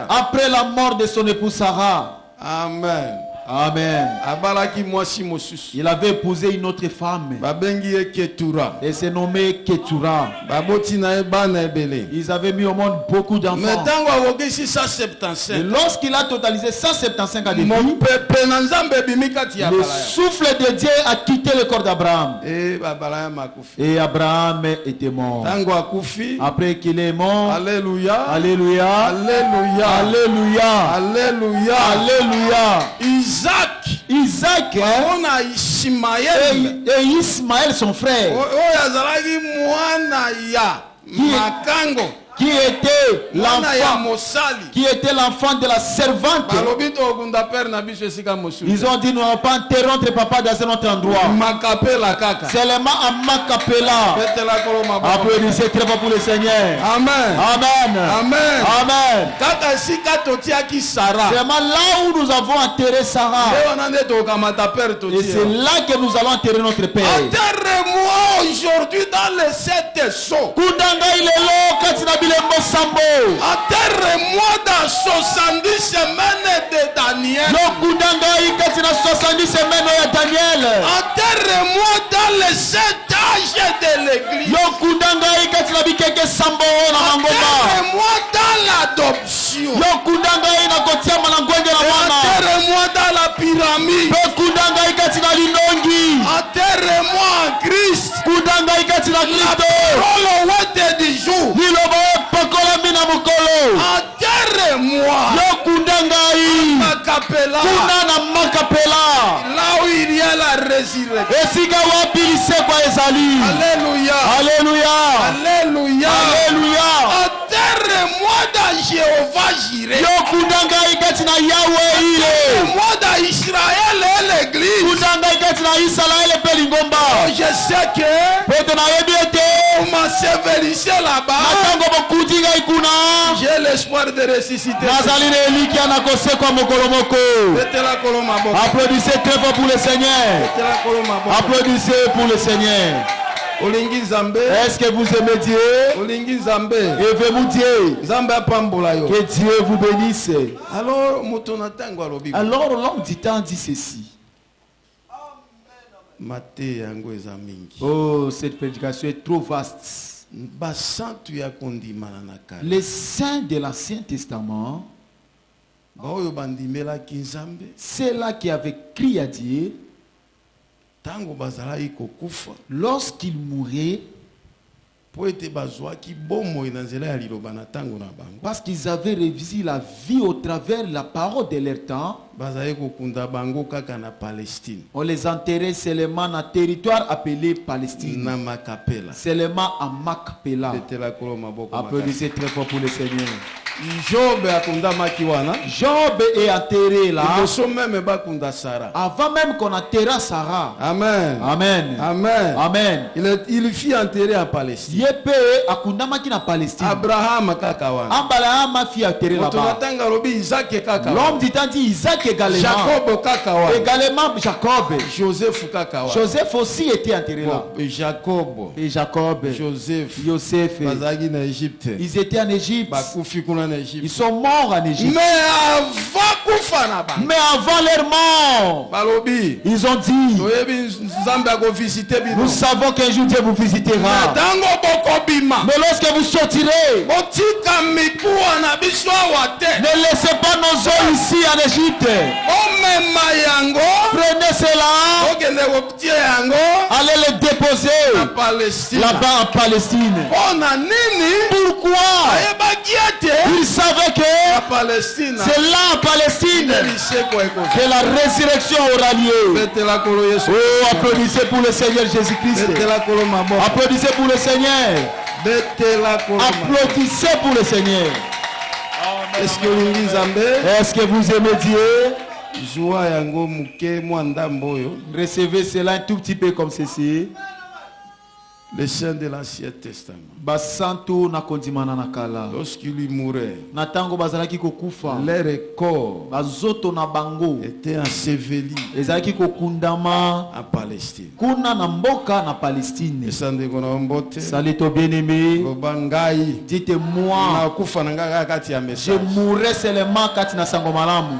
après la mort de son épouse Sarah, Amen. Amen. Abalaki mwasi mosusu. Il avait épousé une autre femme. Babengi ye Ketura. Et s'est nommé Ketura. Baboti na ye bana ebele. Ils avaient mis au monde beaucoup d'enfants. Mais tango awokisi Et 175. lorsqu'il a totalisé 175 ans de Mon vie, pepe na nzambe ebimikati ya le balaya. souffle de Dieu a quitté le corps d'Abraham. Et babalaya makufi. Et Abraham était mort. Tango akufi. Après qu'il est mort, Alléluia. Alléluia, Alléluia. Alléluia, Alléluia. Alléluia. Isaac On a Ismaël. et Ismaël, son frère, Oyo azalaki mwana ya makango. qui était Mwana ya l'enfant, mosali. qui était l'enfant de la servante. Balobi tokunda père na biso esika mosusu. Ils ont dit, nous n'allons pas enterrer notre papa dans un autre endroit. Makapela kaka. Seulement à Makapela. Petela kolo maboko. Applaudissez très fort pour le Seigneur. Amen. Amen. Amen. Amen. Kaka sika totiaki Sarah. Seulement là où nous avons enterré Sarah. Leo nande tokamata père Et totia. c'est là que nous allons enterrer notre père. Enterre-moi aujourd'hui dans les 7 sceaux. Kundanga ilelo katina bilembo sambo. Enterre-moi dans 70 semaines de Daniel. Lo kundanga katina 70 semaines ya Daniel. Enterre-moi dans les 7 âges de l'église. Lo kundanga katina bikeke sambo na mangoma. Enterre-moi dans l'adoption. Lo kundanga na kotia malangwenge na mwana. Enterre-moi dans la pyramide. Lo kundanga katina linongi. Enterre-moi en Christ. Kundanga katina Kristo. Parole ouate du jour. Liloba pakola mina mukolo. Enterre-moi. Lo kundanga Makapela. kuna na Makapela. Là où il y a la résurrection. Esika wapi lisekwa ezali. Alléluia. Alléluia. Alléluia. Alléluia. Enterre-moi dans Jéhovah Jireh. Yo kundanga ikati na Yahweh ile. Enterre-moi dans Israël et l'église. Kundanga ikati na Israël pe lingomba. Je sais que Pote na yebi ete. vous m'ensevelissez là-bas. Matango bokudinga ikuna. J'ai l'espoir de ressusciter. Nazali na eliki anakosekwa mokolo moko. Petela kolo maboko. Applaudissez très fort pour le Seigneur. Petela kolo maboko. Applaudissez pour le Seigneur. Olingi Nzambe. Est-ce que vous aimez Dieu? Olingi Nzambe. Aimez-vous Dieu? Nzambe apambola yo. Que Dieu vous bénisse. Alors moto na tango alobi. Alors l'homme du temps dit ceci. Mate yango eza mingi. Oh, cette prédication est trop vaste. Basantu ya kondimana na kala. Les saints de l'Ancien Testament, Baoyo bandimelaki Nzambe. ceux-là qui avaient crié à Dieu, Tango bazalaki kokufa. lorsqu'ils mouraient, Po ete bazwaki bomoi na nzela ya liloba na tango na bango. parce qu'ils avaient révisé la vie au travers la parole de leur temps, Bazali kokunda bango kaka na Palestine. on les enterrait seulement dans le territoire appelé Palestine, Na Makapela. seulement à Makpela. Petela kolo maboko. Applaudissez très fort pour le Seigneur. Job akunda makiwana. Job est enterré là, Liboso même bakunda Sarah. avant même qu'on enterra Sarah. Amen. Amen. Amen. Amen. Il fut enterré en Palestine. Yepe akundamaki na Palestine. Abraham kaka wana. Abraham fit enterré Moto là-bas. natanga lobi Isaac kaka wana. L'homme du temps dit Isaac également. Jacob kaka wana. Également Jacob. Joseph kaka wana. Joseph aussi était enterré là. Jacob. Et Jacob, Joseph. Joseph, Bazaki na Égypte. ils étaient en Égypte. Bakufi kuna na Ils Égypte. sont morts en Égypte. Mais avant kufa na ba. Mais avant leur mort, Balobi. ils ont dit, Toyebi Nzambe ako visiter bino. nous savons qu'un jour Dieu vous visitera. Tango boko bima. Mais lorsque vous sortirez, Botika mikuwa na biso awa te. ne laissez pas nos eaux ici en Égypte. Omema yango. Prenez cela, Okende kotie yango allez le déposer na Palestine. là-bas en Palestine. Pona nini? Pourquoi? Ayebaki ete Ils savaient na que Palestine. c'est là en Palestine Liseko ekoki. que la résurrection aura lieu. Betela kolo Yesu. Oh, applaudissez pour le Seigneur Jésus-Christ. Betela kolo maboko. Applaudissez pour le Seigneur. Betela kolo maboko. Applaudissez pour le Seigneur. Est-ce que olingi Nzambe? Est-ce que vous aimez Dieu? Joa yango muke mwa ndambo oyo. Recevez cela un tout petit peu comme ceci. Les saints de l'Ancien Testament. Basantu na kondimana na kala. Lorsqu'ils mouraient, Na tango bazalaki kokufa. leur corps Bazoto na bango. était enseveli Ezalaki kokundama en Palestine. kuna na mboka na Palestine. Esande kona mbote. Salito bien-aimé, Bobangai. dites-moi, Na kufa na ngaka kati ya je message. mourrai seulement kati na sango malamu.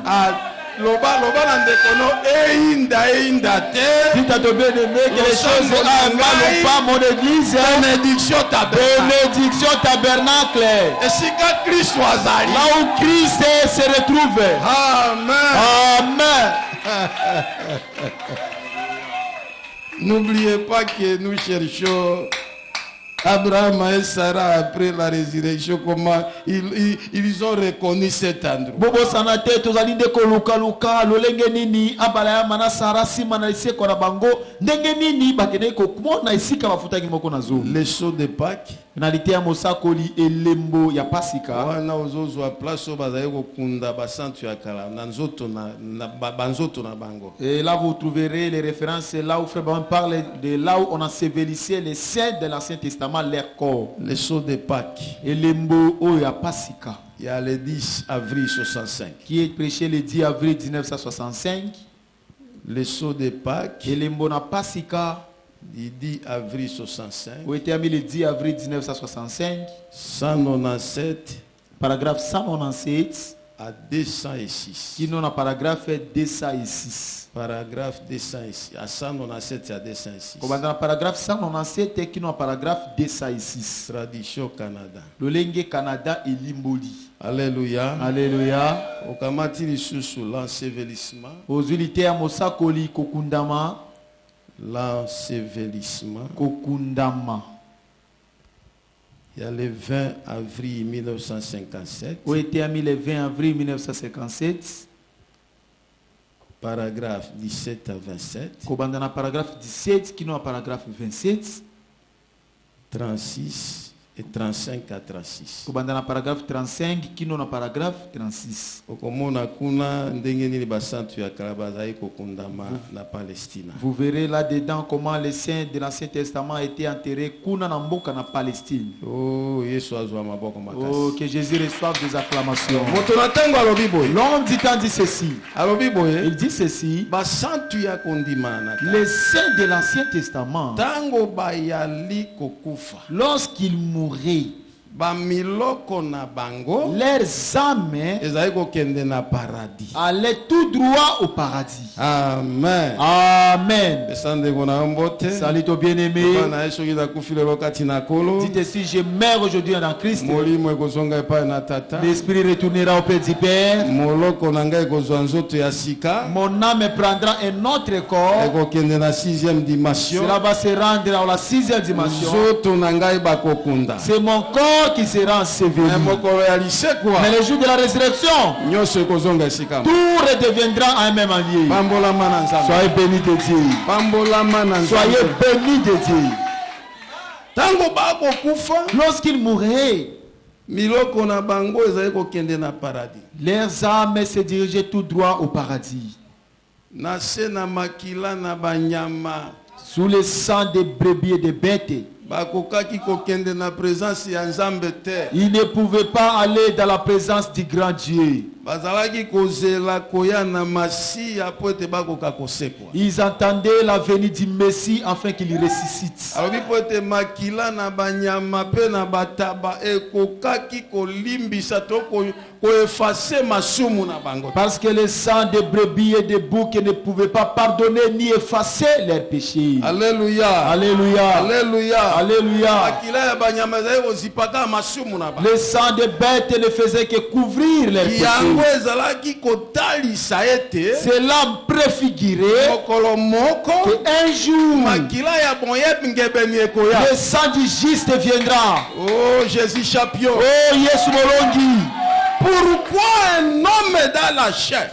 Loba na ndekono einda te. Dites à ton bien-aimé que les choses n'ont pas mon église. Bénédiction tabernacle. Bénédiction tabernacle. Et si quand Christ azali. Là où Christ se retrouve. Amen. Amen. N'oubliez pas que nous cherchons Abraham et Sarah après la résurrection, comment ils ont reconnu cet endroit. Bobo sanate tozali ndeko luka lolenge nini abala ya mana Sarah simana iseko na bango ndenge nini bakene ko kumona isika bafuta kimoko na zo. Les sauts de Pâques. Finalité ya mosakoli elembo ya Pasika. Wana ozozwa place bazali kokunda basantu ya kala na nzoto na banzoto na bango. Et là vous trouverez les références là où Frère Baron parle de là où on ensevelissait les saints de l'Ancien Testament leur corps. Les sauts de Pâques. Elembo o ya Pasika. Il y a le 10 avril 65. Qui est prêché le 10 avril 1965. Les sauts de Pâques. Elembo na Pasika. Il dit avril 65. Où était mis le 10 avril 1965. 197. Paragraphe 197. À 206. Qui non a paragraphe 206. Paragraphe 206. À 197 à 206. Comme dans le paragraphe 197 qui non a paragraphe 206. Tradition Canada. Le langue Canada et Limboli. Alléluia. Alléluia. Au Kamatili sous l'ensevelissement. Aux unités à Mosakoli Kokundama. L'ensevelissement. Kokundama. Il y a le 20 avril 1957. Où était mis le 20 avril 1957. Paragraphe 17 à 27. Kobandana paragraphe 17 qui non paragraphe 27. 36 et 35 à 36. Kobandana paragraphe 35 qui non paragraphe 36. Okomona kuna ndenge nini basantu ya kalabaza kokundama na Palestine. Vous verrez là-dedans comment les saints de l'Ancien Testament étaient enterrés kuna na mboka na Palestine. Oh, Yesu azwa maboko makasi. Oh, que Jésus reçoive des acclamations. Moto na tango alobi boye. L'homme dit ceci. Alobi boye. Il dit ceci. Basantu ya kondimana. Les saints de l'Ancien Testament. Tango bayali kokufa. Lorsqu'ils mouraient. Bamiloko na bango. Leurs âmes ezali kokende na paradis. Allaient tout droit au paradis. Amen. Amen. Salut ton bien-aimé. Dites si je meurs aujourd'hui dans Christ, l'esprit retournera auprès du Père. Mon âme prendra un autre corps. Cela va se rendre à la 6e dimension. C'est mon corps qui sera enseveli. Mais le jour de la résurrection, tout redeviendra un même allié. Soyez bénis de Dieu. Soyez bénis de Dieu. Lorsqu'ils mouraient, leurs âmes se dirigeaient tout droit au paradis. Sous le sang des brebis et des bêtes. Il ne pouvait pas aller dans la présence du grand Dieu. Ils entendaient la venue du Messie afin qu'il ressuscite. Parce que le sang des brebis et des boucs ne pouvait pas pardonner ni effacer leurs péchés. Alléluia. Alléluia. Alléluia. Alléluia. Le sang des bêtes ne faisait que couvrir leurs péchés. Cela préfigurait qu'un jour le sang du juste viendra. Oh Jésus champion. Oh Yesu Molongi. Pourquoi un homme dans la chair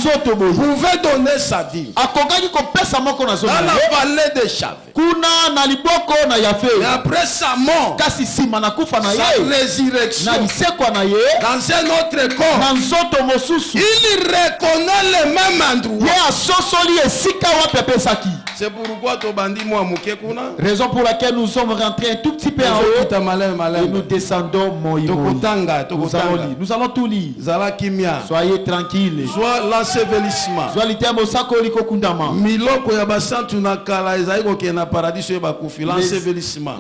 pouvait donner sa dîme dans la vallée de Chavé? Et après sa mort, sa résurrection, dans un autre corps, il reconnaît le même endroit. C'est pourquoi raison pour laquelle nous sommes rentrés un tout petit peu en haut et nous descendons nous allons tout lire. Soyez tranquilles. Soit l'ensevelissement.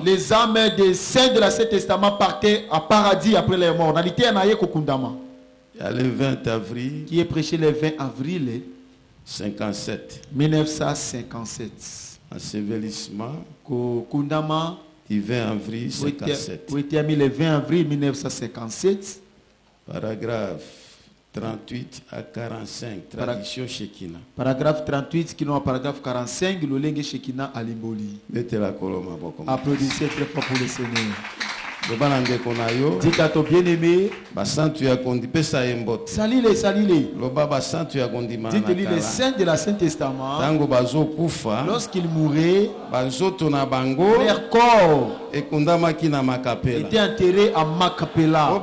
Les âmes des saints de l'Ancien Testament partaient à paradis après leur mort. le 20 avril qui est prêché le 20 avril 57. 1957. Ensevelissement Kundama du 20 avril 57. Où était mis le 20 avril 1957. Paragraphe 38 à 45. Tradition Shekina. Paragraphe 38 qui nous paragraphe 45. Le lingue Shekina à Limboli. Applaudissez très fort pour le Seigneur. Dites à ton bien-aimé, salile, salile. Dites-lui les saints de l'Ancien Testament. Lorsqu'ils mouraient, leur corps était enterré à Makapela.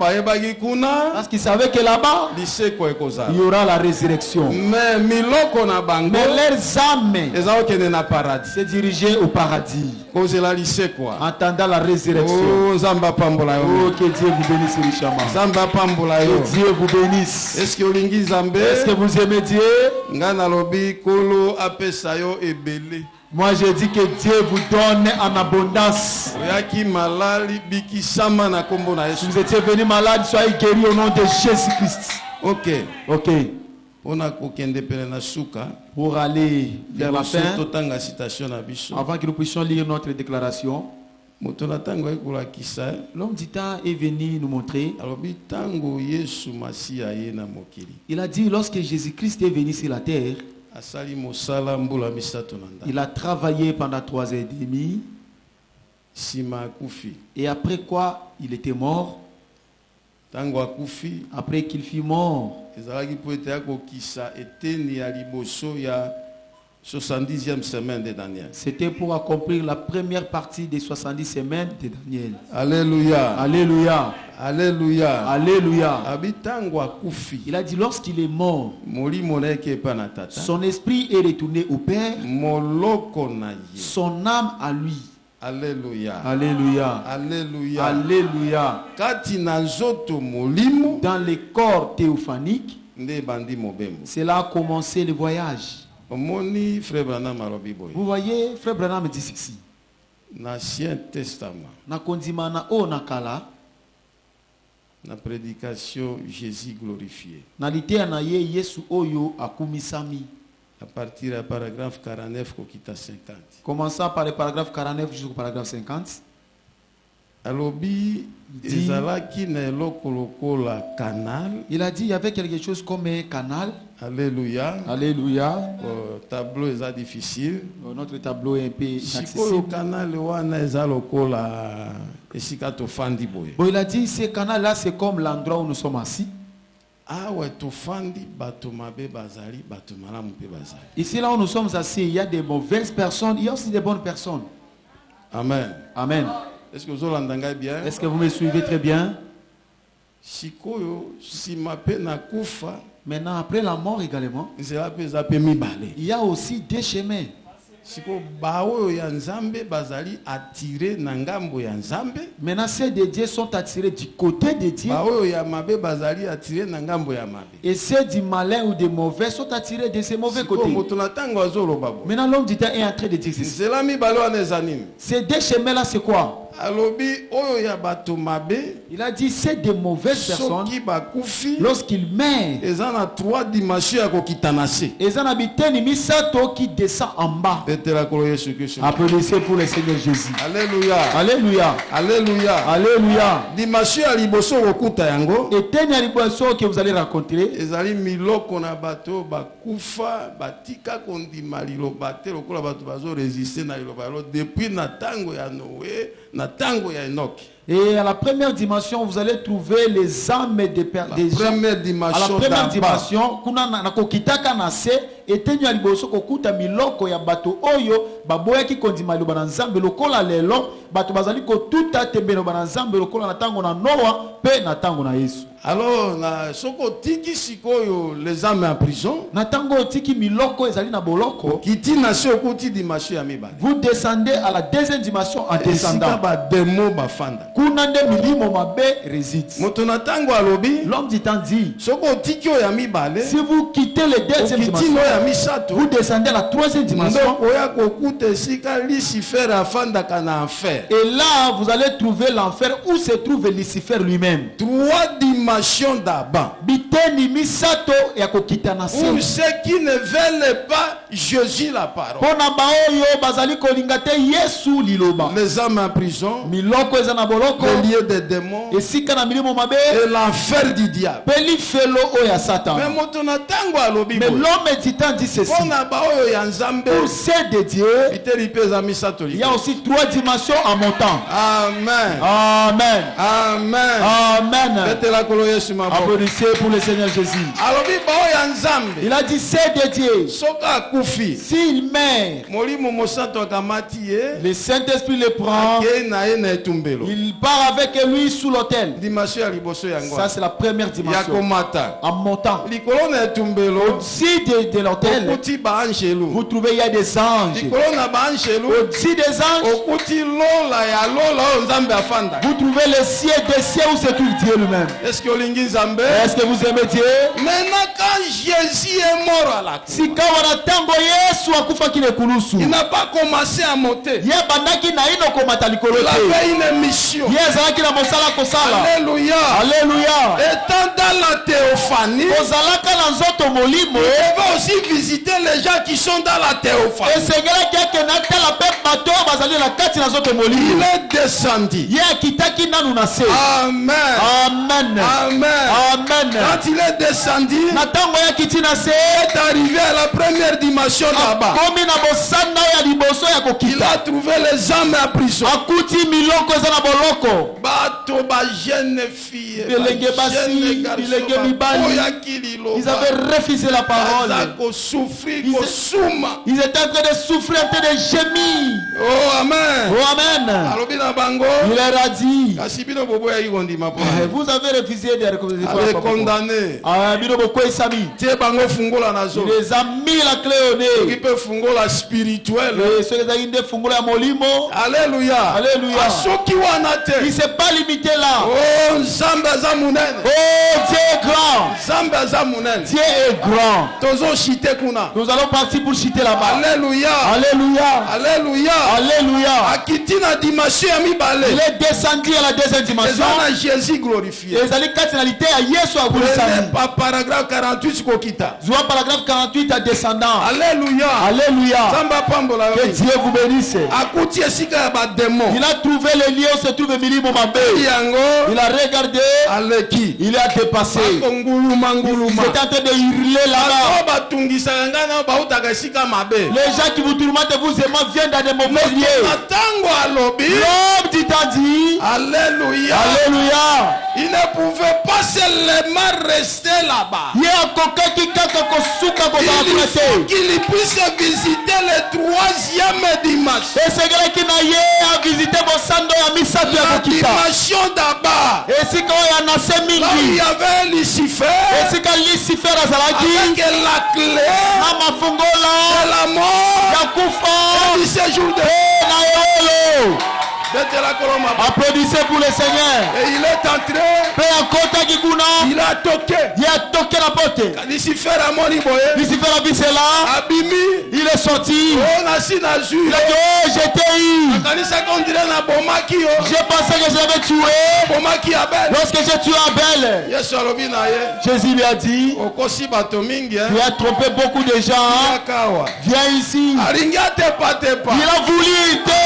Parce qu'ils savaient que là-bas, il y aura la résurrection. Mais leurs âmes se dirigeaient au paradis. Entendant la résurrection. Oh, que Dieu vous bénisse richement. Que Dieu vous bénisse. Est-ce que vous aimez Dieu? Moi je dis que Dieu vous donne en abondance. Si vous étiez venu malade, soyez guéri au nom de Jésus-Christ. Ok. Ok. Pour aller vers la fin, avant que nous puissions lire notre déclaration, l'homme du temps est venu nous montrer. Il a dit lorsque Jésus-Christ est venu sur la terre, il a travaillé pendant 3 ans et demi. Et après quoi, il était mort. Après qu'il fut mort, 70e semaine de Daniel. C'était pour accomplir la première partie des 70 semaines de Daniel. Alléluia. Alléluia. Alléluia. Alléluia. Il a dit lorsqu'il est mort, son esprit est retourné au Père, son âme à lui. Alléluia. Alléluia. Alléluia. Alléluia. Dans les corps théophaniques, c'est là a commencé le voyage. Vous voyez, Frère Branham dit ceci. L'Ancien Testament. Na kondimana o nakala. La prédication Jésus glorifié. Na litea na ye Yesu oyo akumisami. À partir du paragraphe 49 kokita 50. Commençant par le paragraphe 49 jusqu'au paragraphe 50. Alobi ezalaki na eloko la canal. Il a dit il y avait quelque chose comme un canal. Alléluia. Alléluia. Tableau est difficile. Notre tableau est un peu inaccessible. Le canal wana ezaloko la esika to fandi boye. Bon, il a dit ce canal là c'est comme l'endroit où nous sommes assis. Ah ouais, to fandi bato mabe bazali, bato malamu pe bazali. Ici là où nous sommes assis, il y a des mauvaises personnes, il y a aussi des bonnes personnes. Amen. Amen. Est-ce que vous entendez bien? Est-ce que vous me suivez très bien? Sikoyo simape na kufa. Maintenant, après la mort également, il y a aussi deux chemins. Maintenant, ceux de Dieu sont attirés du côté de Dieu. Et ceux du malin ou des mauvais sont attirés de ces mauvais côtés. Maintenant, l'homme du temps est en train de dire ceci. Ces deux chemins-là, c'est quoi? Il a dit c'est des mauvaises personnes. Lorsqu'ils meurent, ils ont 3 dimensions ils ont habité une misato qui descend en bas. Applaudissez pour le Seigneur Jésus. Alléluia. Alléluia. Alléluia. Alléluia. Dimension à liboso okuta yango. Et tenya liboso que vous allez rencontrer. Ezali miloko na bato bakufa batika kondima liloba te lokola bato bazo résister na liloba depuis na tango ya Noé. Et à la première dimension, vous allez trouver les âmes des gens. Première dimension. À la première dimension, kuna na kokitaka na se etenyo liboso kokuta miloko ya bato oyo baboya ki kondima liloba na Nzambe lokola lelo bato bazali ko tuta tembelo na Nzambe lokola na tango na Noa pe na tango na Yesu. Alors na soko tiki sikoyo les âmes en prison. Na tango tiki miloko ezali na boloko. Kiti na soko ti dimension ya mibale. Vous descendez à la deuxième dimension en descendant. Ba demo ba fanda. kuna nde milimo mabe réside. Moto na tango alobi L'homme du temps dit, soko otiki oyo ya mibale si vous quittez le deuxième okiti dimension, oyo ya misato vous descendez à la troisième dimension, ndoko oya kokuta esika Lucifer afandaka na enfer. et là vous allez trouver l'enfer où se trouve Lucifer lui-même. 3 dimensions d'Aban. Biteni misato ya kokita na se. Pour ceux qui ne veulent pas Jésus la parole. Pona baoyo bazali kolinga te Yesu liloba. Les âmes en prison, Miloko eza na boloko, le lieu des démons esika na milimo mabe, et l'enfer du diable. peli felo oya Satan. Mais moto na tango alobi Mais boye. l'homme du temps dit ceci. Pona ba oyo ya Nzambe. Pour ceux de Dieu, Biteli pe za misato il y a aussi 3 dimensions en montant. Amen. Amen. Amen. Amen. Bete la kolo Yesu maboko. Applaudissez pour le Seigneur Jésus. Alobi ba oyo ya Nzambe. Il a dit c'est de Dieu. Soka kufi. S'il meurt, Molimo mosanto akamati ye. le Saint-Esprit le prend. Ke na ye na etumbelo. Il part avec lui sous l'autel. Dimension ya liboso yango. Ça c'est la première Ya dimension. komata. En montant. Likolo na etumbelo. Au-dessus de l'autel, Okuti ba angelu. vous trouvez il y a des anges. Likolo na ba angelu. Au-dessus des anges, Okuti lola ya lola oyo Nzambe afanda. vous trouvez le ciel des cieux où se trouve Dieu lui-même. Est-ce que olingi Nzambe? Est-ce que vous aimez Dieu? Maintenant quand Jésus est mort à la croix, Si kawa na tango Yesu akufa kile kulusu. il n'a pas commencé à monter. Ye bandaki na ino komata likolo Il te. avait une mission. Ye ezalaki na mosala kosala. Alléluia. Alléluia. Étant dans la théophanie, Ozalaka na nzoto molimo. il va aussi visiter les gens qui sont dans la théophanie. Esengelaki ake na tala pe bato bazali na kati na nzoto Il molimo. est descendu. Ye akitaki nanu na se. Amen. Amen. Amen. Amen. Quand il est descendu, Na tango ya kiti na se. il est arrivé à la première dimension là-bas. Komi na bosanda ya liboso ya Il kokita. a trouvé les âmes en prison. Akuti miloko eza na boloko. Bato ba jeune fille, Bilenge basi, bilenge mibali. Ils avaient refusé la parole. Ils étaient en train de souffrir, en train de gémir. Oh amen. Oh amen. Alobi na bango. Il leur a dit, Kasi bino bobo ya ikondima po. vous avez refusé de recommencer. Ale condamné. Bino boko esami. Tie bango fungola na zo. Il les a mis la clé au Qui nez. peut fungola spirituel. Et ceux qui ont des fungola ya molimo. Alléluia. Alléluia. Asoki wana Il ne te. s'est pas limité là. Oh Nzambe aza munene. Oh, Dieu est grand. Nzambe aza munene. Dieu est grand. Tozo shite kuna. Nous allons partir pour chiter là-bas. Alléluia. Alléluia. Alléluia. Alléluia. Akiti na dimension ya Il mibale. est descendu à la deuxième dimension. Eza na Jésus glorifié. ezali kati na lite ya Yesu Prenez abulisami. pas paragraphe 48 kokita. Zwa paragraphe 48 à descendant. Alléluia. Alléluia. Samba pambola. Que Dieu vous bénisse. Akuti esika ya ba démon. Il a trouvé le lieu où se trouve Milimo Mabe. Yango Il a regardé. aleki. Il a dépassé. Nguluma Il nguluma. était en train de hurler là-bas. Bato batungisaka nga na bautaka esika mabe. Les gens qui vous tourmentent et vous aiment viennent dans des mauvais lieux. Matango alobi. L'homme dit a dit. Alléluia. Alléluia. Il ne pouvait pas seulement rester là-bas. Ye akokaki kaka kosuka kozala Il kuna faut te. qu'il puisse visiter le 3e dimanche. Esengelaki na ye avisite bosando ya misato ya La kokita. dimension d'Abba. Esika oyo anase Là où il y mingi. avait Lucifer Esika Lucifer azalaki avec la clé na mafungola de la mort ya kufa et du séjour de na yolo. Bete la koloma. Applaudissez pour le Seigneur. Et il est entré, Pe akotaki kuna il a toqué. ye atoke na pote. Lucifer a moni boye. Lucifer abisela. Abimi. Il est sorti. Oh nasi na zu. Il a dit oh j'étais eu. Kanisa qu'on dirait na bomaki yo. J'ai pensé que je l'avais tué. Bomaki Abel. Lorsque j'ai tué Abel. Yesu alobi na ye. Jésus lui a dit Okosi bato mingi hein. tu as trompé beaucoup de gens. Akawa. Viens ici. Aringa te pa te pa. Il a voulu te.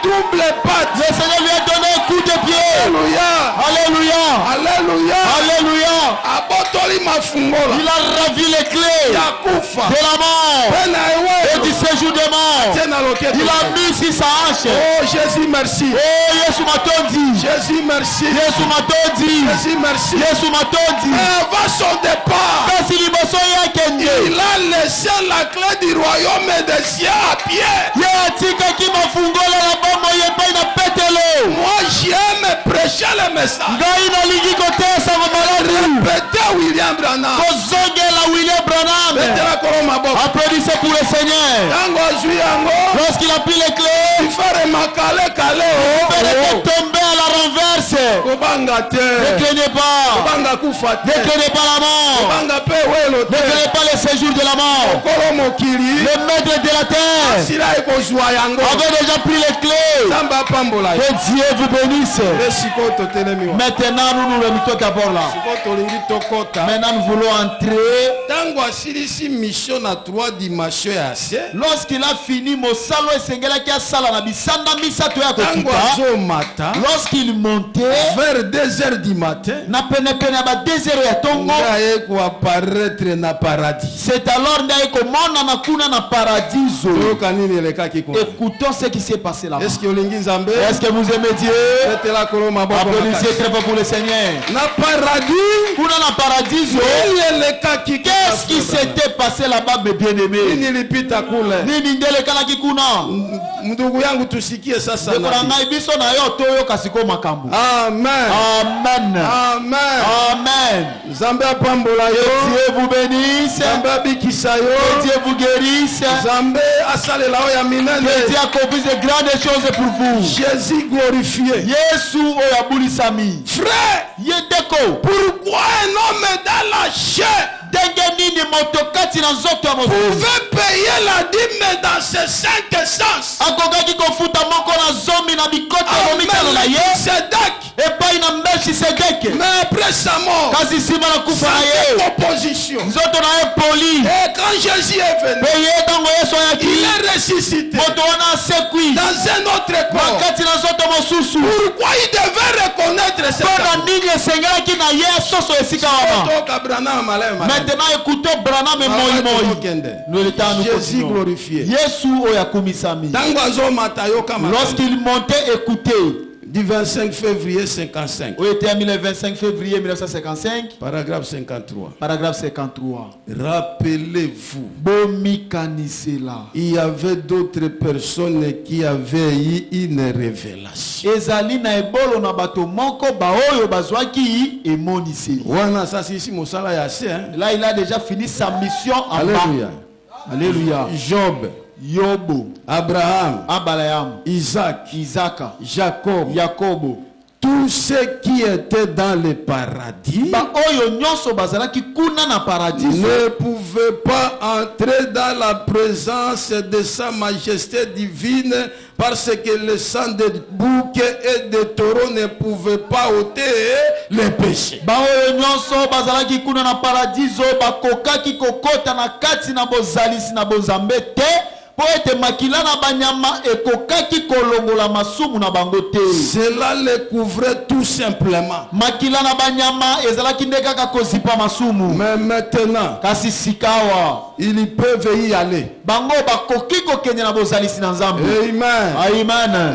Double patte. Le Seigneur lui a donné un coup de pied. Alléluia. Alléluia. Alléluia. Alléluia. Abotoli mafungola. Il a ravi les clés Yakufa. de la mort Pena et ewe. du séjour de mort. Tena loketo. Il a mis sur sa hanche. Oh Jésus merci. Oh, Yesu matondi. Jésus merci. Yesu matondi. Jésus merci. Yesu matondi. Et avant son départ, Kasi liboso yake nde. il a laissé la clé du royaume des cieux à Pierre. Ye atikaki mafungola na bombo ye epai na Petelo. Moi j'aime prêcher le message. Ngai nalingi kotesa malamu. Répétez William Branham. Kozongela William Branham. Betela koloma boko. Applaudissez pour le Seigneur. Yango azwi yango. Lorsqu'il a pris les clés, Il fait remakale kale il oh. est tombé à la renverse. bénisse. Ne craignez pas. Ne craignez pas la mort. Ne craignez pas le séjour de la mort. Le maître de la terre avait déjà pris les clés. Que Dieu vous bénisse. Maintenant, nous nous remettons d'abord là. Maintenant, nous voulons entrer. Lorsqu'il a fini, lorsqu'il montait vers 2h du matin, c'est alors écoutons ce qui s'est passé là-bas. Est-ce que vous aimez Dieu? Applaudissez très fort pour le Seigneur. Qu'est-ce qui s'était passé là-bas, mes bien-aimés? Amen. Amen. Amen. Que Dieu vous bénisse. Que Dieu vous guérisse. Que Dieu accomplisse de grandes choses pour vous. Jésus glorifié. Yesu oyabulissami. Frère, pourquoi un homme dans la chair pouvait payer la dîme dans ces 5 sens? Mais après sa mort, sans opposition. Et quand Jésus est venu, il est ressuscité dans un autre corps. Pourquoi il devait reconnaître cette Maintenant écoutons Branham et Moi. Jésus glorifié. Lorsqu'il montait, écoutez. Du 25 février 55. Où était le 25 février 1955? Paragraphe 53. Paragraphe 53. Rappelez-vous, il y avait d'autres personnes qui avaient eu une révélation. Là, il a déjà fini sa mission en Alléluia. bas. Alléluia. Job, Abraham, Isaac, Jacob, tous ceux qui étaient dans le paradis ne pouvaient pas entrer dans la présence de sa majesté divine parce que le sang de bouc et de taureau ne pouvait pas ôter les péchés. Cela le couvrait tout simplement. Mais maintenant, ils peuvent y aller. Amen. Amen.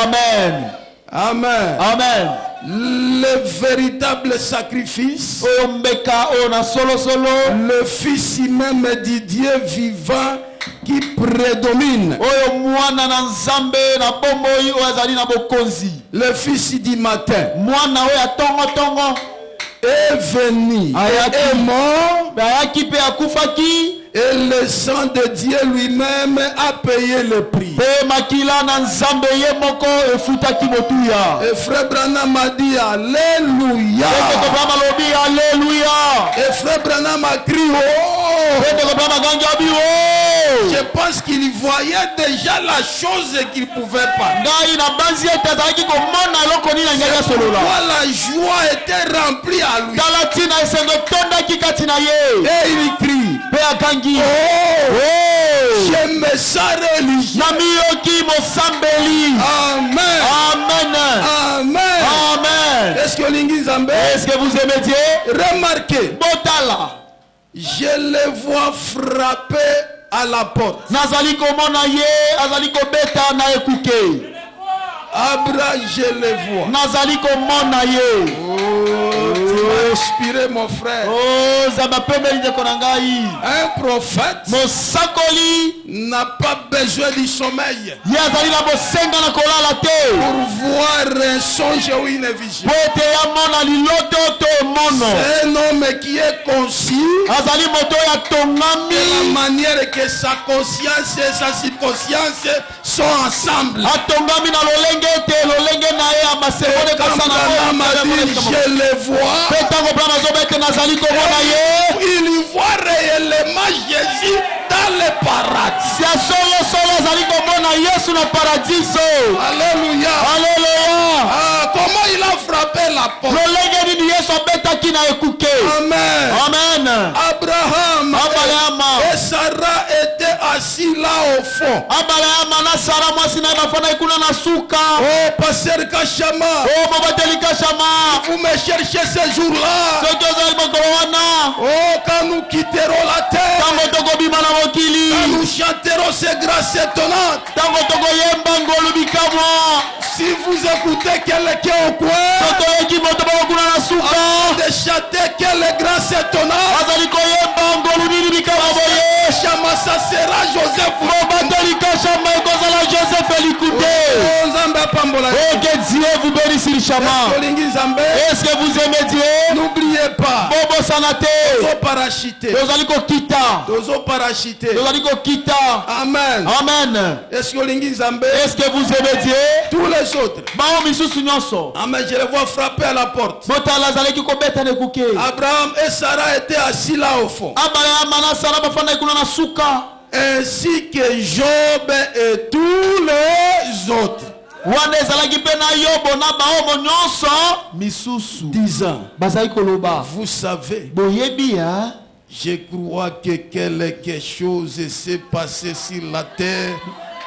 Amen. Amen. Amen. Le véritable sacrifice, le Fils même du Dieu vivant qui prédomine, le Fils du matin est venu, est mort, et le sang de Dieu lui-même a payé le prix. Et Frère Branham a dit Alléluia. Et Frère Branham a crié oh. Je pense qu'il voyait déjà la chose qu'il ne pouvait pas. La joie était remplie à lui. Et il crie je me sens religieux. Amen. Amen. Amen. Amen. Est-ce que vous aimez Dieu? Remarquez. Je le vois frapper à la porte. Abra, je le vois. Oh, Inspirez mon frère. Oh, Zabapemeli de Konangai. Un prophète Mosakoli. n'a pas besoin du sommeil Yazali na bosenga na kolala te. pour voir un songe ou une vision. Poete ya mona liloto to mono. C'est un homme qui est conscient Azali moto ya de la tongami. manière que sa conscience et sa subconscience sont ensemble. Atongami na lolenge te lolenge na ye amasebone Quand kasana Branham mo. a dit je le vois, Petango plana zobete nazali komona ye. il voit réellement Jésus dans le paradis. Si solo solo azali komona Yesu na paradiso. Alléluia. Alléluia. Ah, comment il a frappé la porte. Lolenge nini Yesu abetaki na ekuke. Amen. Amen. Abraham Abraham. et Sarah étaient assis là au fond. Abraham na Sara mwasi na bafana ikuna na suka. Oh, pasteur Kachama, Oh, bobateli kashama. vous me cherchez ce jour-là. Soki ozali mokolo wana. Oh, quand nous quitterons la terre, Tango tokobima na quand mokili. nous chanterons ces grâces étonnantes. Tango tokoyemba ngolu bikamwa. Si vous écoutez quelqu'un au coin, Totoyeki moto bakokuna na suka. de chanter quelle grâce étonnante, Azali koyemba ngolu nini bikamwa boye. Chama, ça sera Joseph. Bobateli kashama ekozala Joseph elikute. Oh, Nzambe apambola. Oh, que Dieu vous bénisse richement. Kolingi Nzambe, Est-ce que vous aimez Dieu? n'oubliez pas, Bobo sanate. tozo parachité, Tozali kokita. tozo parachité. Tozali kokita. Amen. Amen. Est-ce que Kolingi Nzambe, Est-ce que vous aimez Dieu? tous les autres, Bao misusu nyonso. amen, je les vois frapper à la porte. Motala azalaki kobeta ne kuke. Abraham et Sarah étaient assis là au fond, Abraham na Sara bafana ikuna na suka. ainsi que Job et tous les autres. Wana ezalaki pe na Yobo na baomo nyonso misusu. 10 ans. Bazali koloba. Vous savez, Boyebi hein? je crois que quelque chose s'est passé sur la terre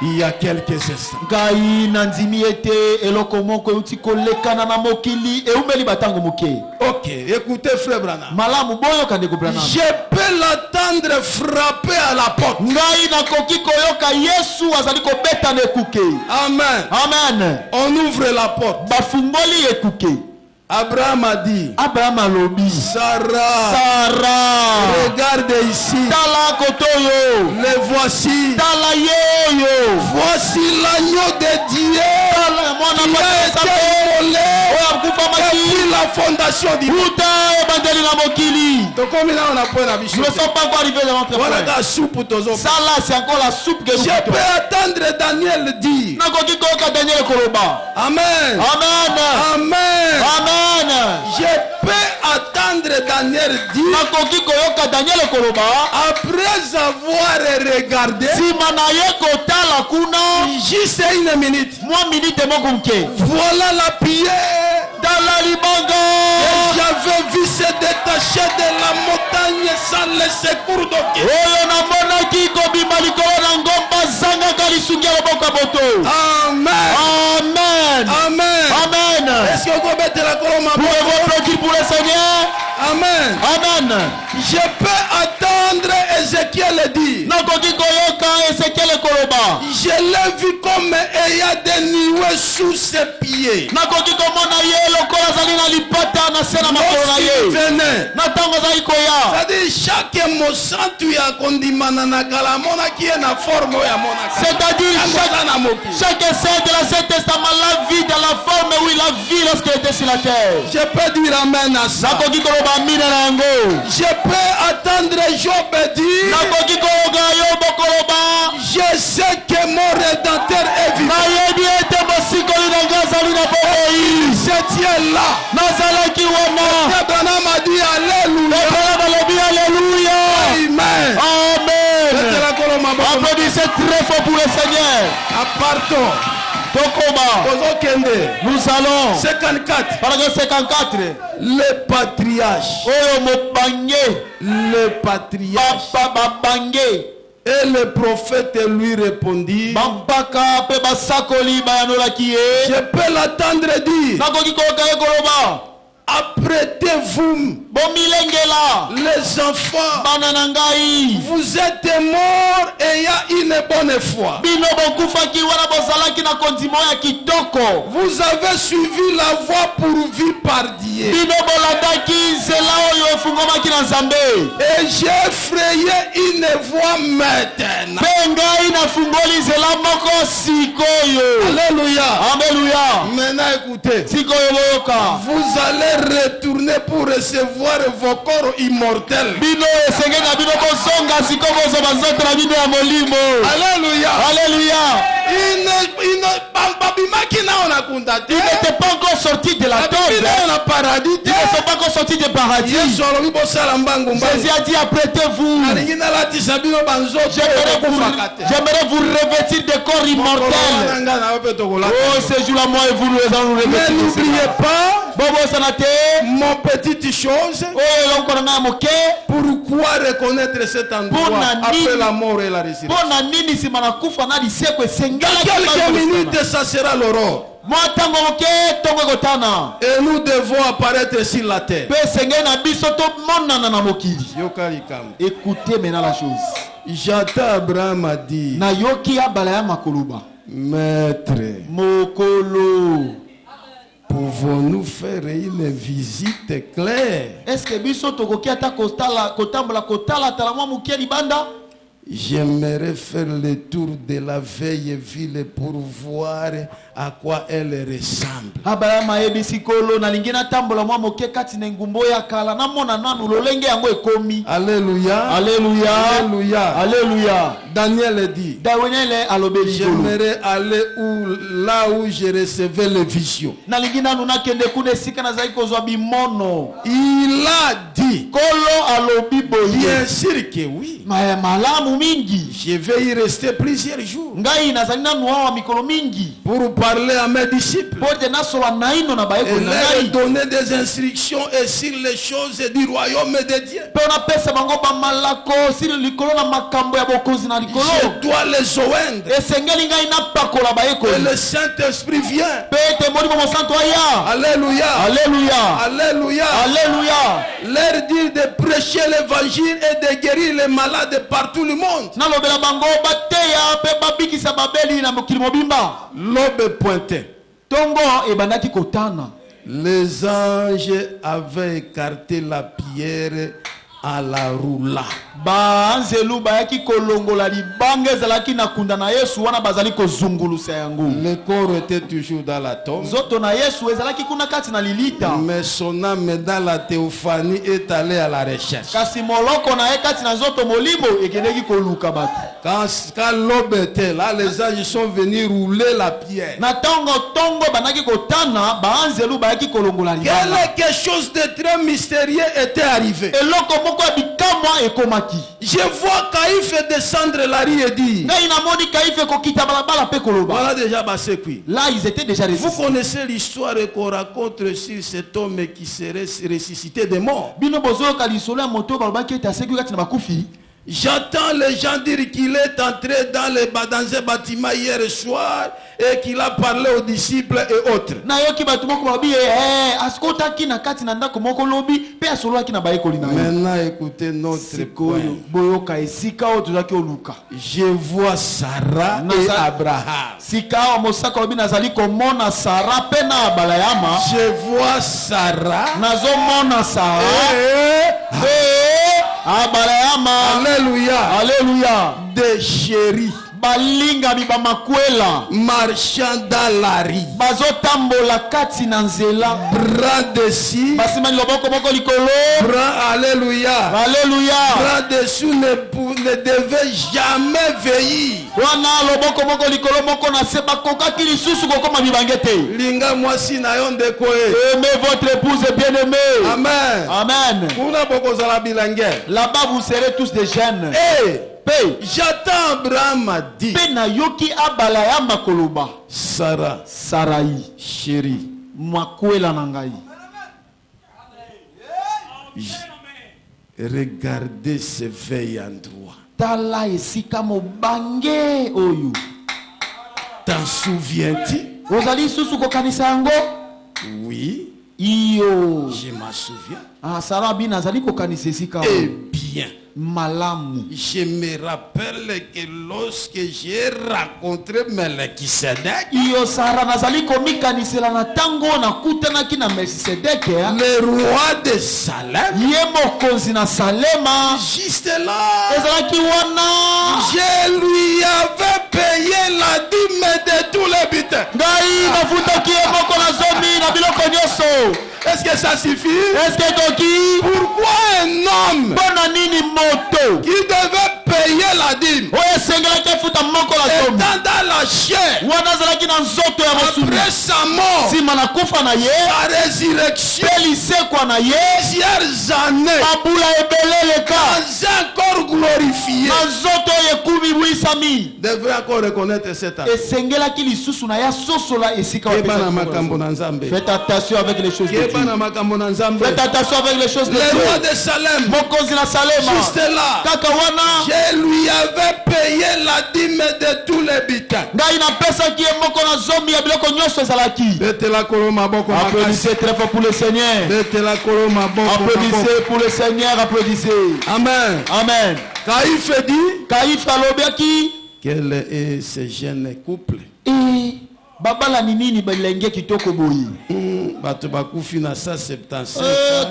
il y a quelques instants. Ngai nandimi ete eloko moko euti kolekana na mokili eumeli batango moke. Ok, écoutez frère Branham. Malamu boyo kandeko Branham. Je peux l'attendre frapper à la porte. Ngai nakoki koyoka Yesu azali kobeta na ekuke. Amen. Amen. On ouvre la porte. Bafungoli ekuke. Abraham a dit, Abraham alobi. Sarah, Sara. regarde ici. Tala kotoyo. Le voici. Tala yeyo. Voici l'agneau de Dieu Tala mwana qui a été immolé depuis la fondation du monde. Uta ebandeli na mokili. Donc comme là on a point la Nous biche. ne sommes pas encore arrivés devant notre Voilà frère. la soupe tozo. Ça là, c'est encore la soupe que nous Je goûtons. peux attendre Daniel dire. Nakoki koyoka Daniel koloba. Amen. Amen. Amen. Amen. Je peux attendre Daniel dire. Nakoki koyoka Daniel koloba. Après avoir regardé, Sima na ye kotala kuna. juste une minute. Mwa minute moko mke. Voilà la pierre. Dans la libanga. Et j'avais vu se détacher de la montagne sans le secours d'aucun. Oyo namonaki kobima likolo na ngomba zangaka lisungi ya loboko ya boto. Amen. Amen. Amen. Amen. Est-ce que vous pouvez mettre la colonne à Pouvez-vous applaudir pour le Seigneur? Amen. Amen. Je peux attendre Ézéchiel dire. Nakoki koyoka Ezekiel koloba. Je l'ai vu comme ayant des nuées sous ses pieds. Nakoki komona ye lokola azali na lipata na se na makolo na Lorsqu'il ye. venait, Na ntango azali koya. c'est-à-dire chaque mosantu ya kondimana na kala mona qui est na forme ya mona kala. C'est-à-dire chaque saint de l'Ancien Testament la vie dans la forme où il a vu lorsqu'il était sur la terre. Je peux dire amen à ça. Nakoki koloba mina na yango. Je peux attendre Job dire. Nakoki koyoka Yobo koloba. Je sais que mon rédempteur est vivant. Nayebi ete mosikoli na ngai azali na bomoi. Je tiens là. Nazalaki wana. Abraham a dit alléluia. Abraham alobi alléluia. Amen. Amen. Applaudissez très fort pour le Seigneur. Apartons. Tokoba. Nous allons. 54. Paragraphe 54. Le patriarche. Oyo mobange. Le patriarche. Papa babange. Et le prophète lui répondit. Bampaka pe basakoli bayanolaki ye. Je peux l'attendre dire. Nakoki koyoka ye koloba. apprêtez-vous. Les enfants, vous êtes morts ayant une bonne foi. Vous avez suivi la voie pourvue par Dieu. Et j'ai frayé une voie maintenant. Alléluia. Maintenant écoutez. Vous allez retourner pour recevoir vos corps immortels. Alléluia. Alléluia. Il n'était pas encore sorti de la tombe. Il ne sont pas encore sortis du paradis. Jésus a dit apprêtez-vous. J'aimerais vous revêtir de corps immortels. Oh, ce jour-là, moi et vous, nous allons revêtir. Mais n'oubliez pas mon petite chose. Pourquoi reconnaître cet endroit après la mort et la résurrection? Quelques minutes, ça sera l'aurore. Et nous devons apparaître sur la terre. Écoutez maintenant la chose. J'entends Abraham a dit, Maître, pouvons-nous faire une visite claire? Est-ce que j'aimerais faire le tour de la vieille ville pour voir à quoi elle ressemble. Alléluia. Alléluia. Alléluia. Alléluia. Daniel dit, j'aimerais aller là où je recevais les visions. Il a dit, bien sûr que oui. Je vais y rester plusieurs jours pour parler à mes disciples et leur donner des instructions et sur les choses du royaume de Dieu. Je dois les joindre et le Saint-Esprit vient. Alléluia. Alléluia. Alléluia. Alléluia. Leur dire de prêcher l'évangile et de guérir les malades partout le monde. L'aube pointait. Les anges avaient écarté la pierre à la roula. Le corps était toujours dans la tombe, mais son âme dans la théophanie est allée à la recherche. Quand l'aube était là, les anges sont venus rouler la pierre. Quelque chose de très mystérieux était arrivé. Je vois Caïphe descendre la rue et dire, voilà déjà passé qui. Là, ils étaient déjà ressuscités. Vous connaissez l'histoire qu'on raconte sur cet homme qui serait ressuscité des morts. J'entends les gens dire qu'il est entré dans un bâtiment hier soir et qu'il a parlé aux disciples et autres. Maintenant écoutez notre point. Je vois Sarah et Abraham. Je vois Sarah et Alléluia. Alléluia. Des chéris balinga bibamakwela marchant dans la rue bazotambola kati na nzela bras dessus basimani loboko moko likolo bras alléluia alléluia bras dessous ne devait jamais veiller wana loboko moko likolo moko na se bakokaki lisusu kokoma bibangete linga mwasi na yo ndeko aimez votre épouse bien-aimée amen amen kuna bokozala bilange là-bas vous serez tous des jeunes j'attends Abraham a dit yoki abalaya makoloba Sarah Sarai chérie makwela nangai regardez ce vieil endroit tala esika mobange oyo t'en souviens-tu ozali susu ko kanisa yango oui Iyo. Je m'en souviens. Ah, Sarah bin azali kokanisa esika. Eh bien. Malamu. Je me rappelle que lorsque j'ai rencontré Melchisedec, Iyo Sarah nazali komikanisela na tango na kutanaki na Melchisedec. le roi de Salem, Ye mokonzi na Salema. juste là, Ezalaki wana. je lui avais payé la dîme de tous les butins. Ngai nafutaki ye moko na zomi na biloko nyonso. Est-ce que ça suffit? Est-ce que toki? Pourquoi un homme Bona nini moto? qui devait payer la dîme Oye sengelaki afuta moko na zomi. étant dans la chair, Wana azalaki na nzoto ya mosuni. après sa mort, Sima na kufa na ye. sa résurrection, Pe lisekwa na ye. plusieurs années, Mabula ebele leka. dans un corps glorifié, Na nzoto oyo ekumi bwisami. devrait encore reconnaître cet acte. Esengelaki lisusu na ya sosola esika Keba na wapesaki makambo moko na na Nzambe. zomi. Faites attention avec les choses de Keba Dieu. na makambo na Nzambe. Faites attention avec les choses de Le roi Dieu. de Salem, Mokonzi na Salema. juste là, Kaka wana. je lui avais payé la dîme de tous les butins. Ngai napesaki ye moko na zomi ya biloko nyonso ezalaki. Betela kolo maboko makasi. Applaudissez très fort pour le Seigneur. Betela kolo maboko maboko. Applaudissez pour le Seigneur. Applaudissez. Amen. Amen. Caïphe dit, Kaïf alobiaki. quel est ce jeune couple? Babala ni nini balenge kitoko boyi. Bato bakufi na 175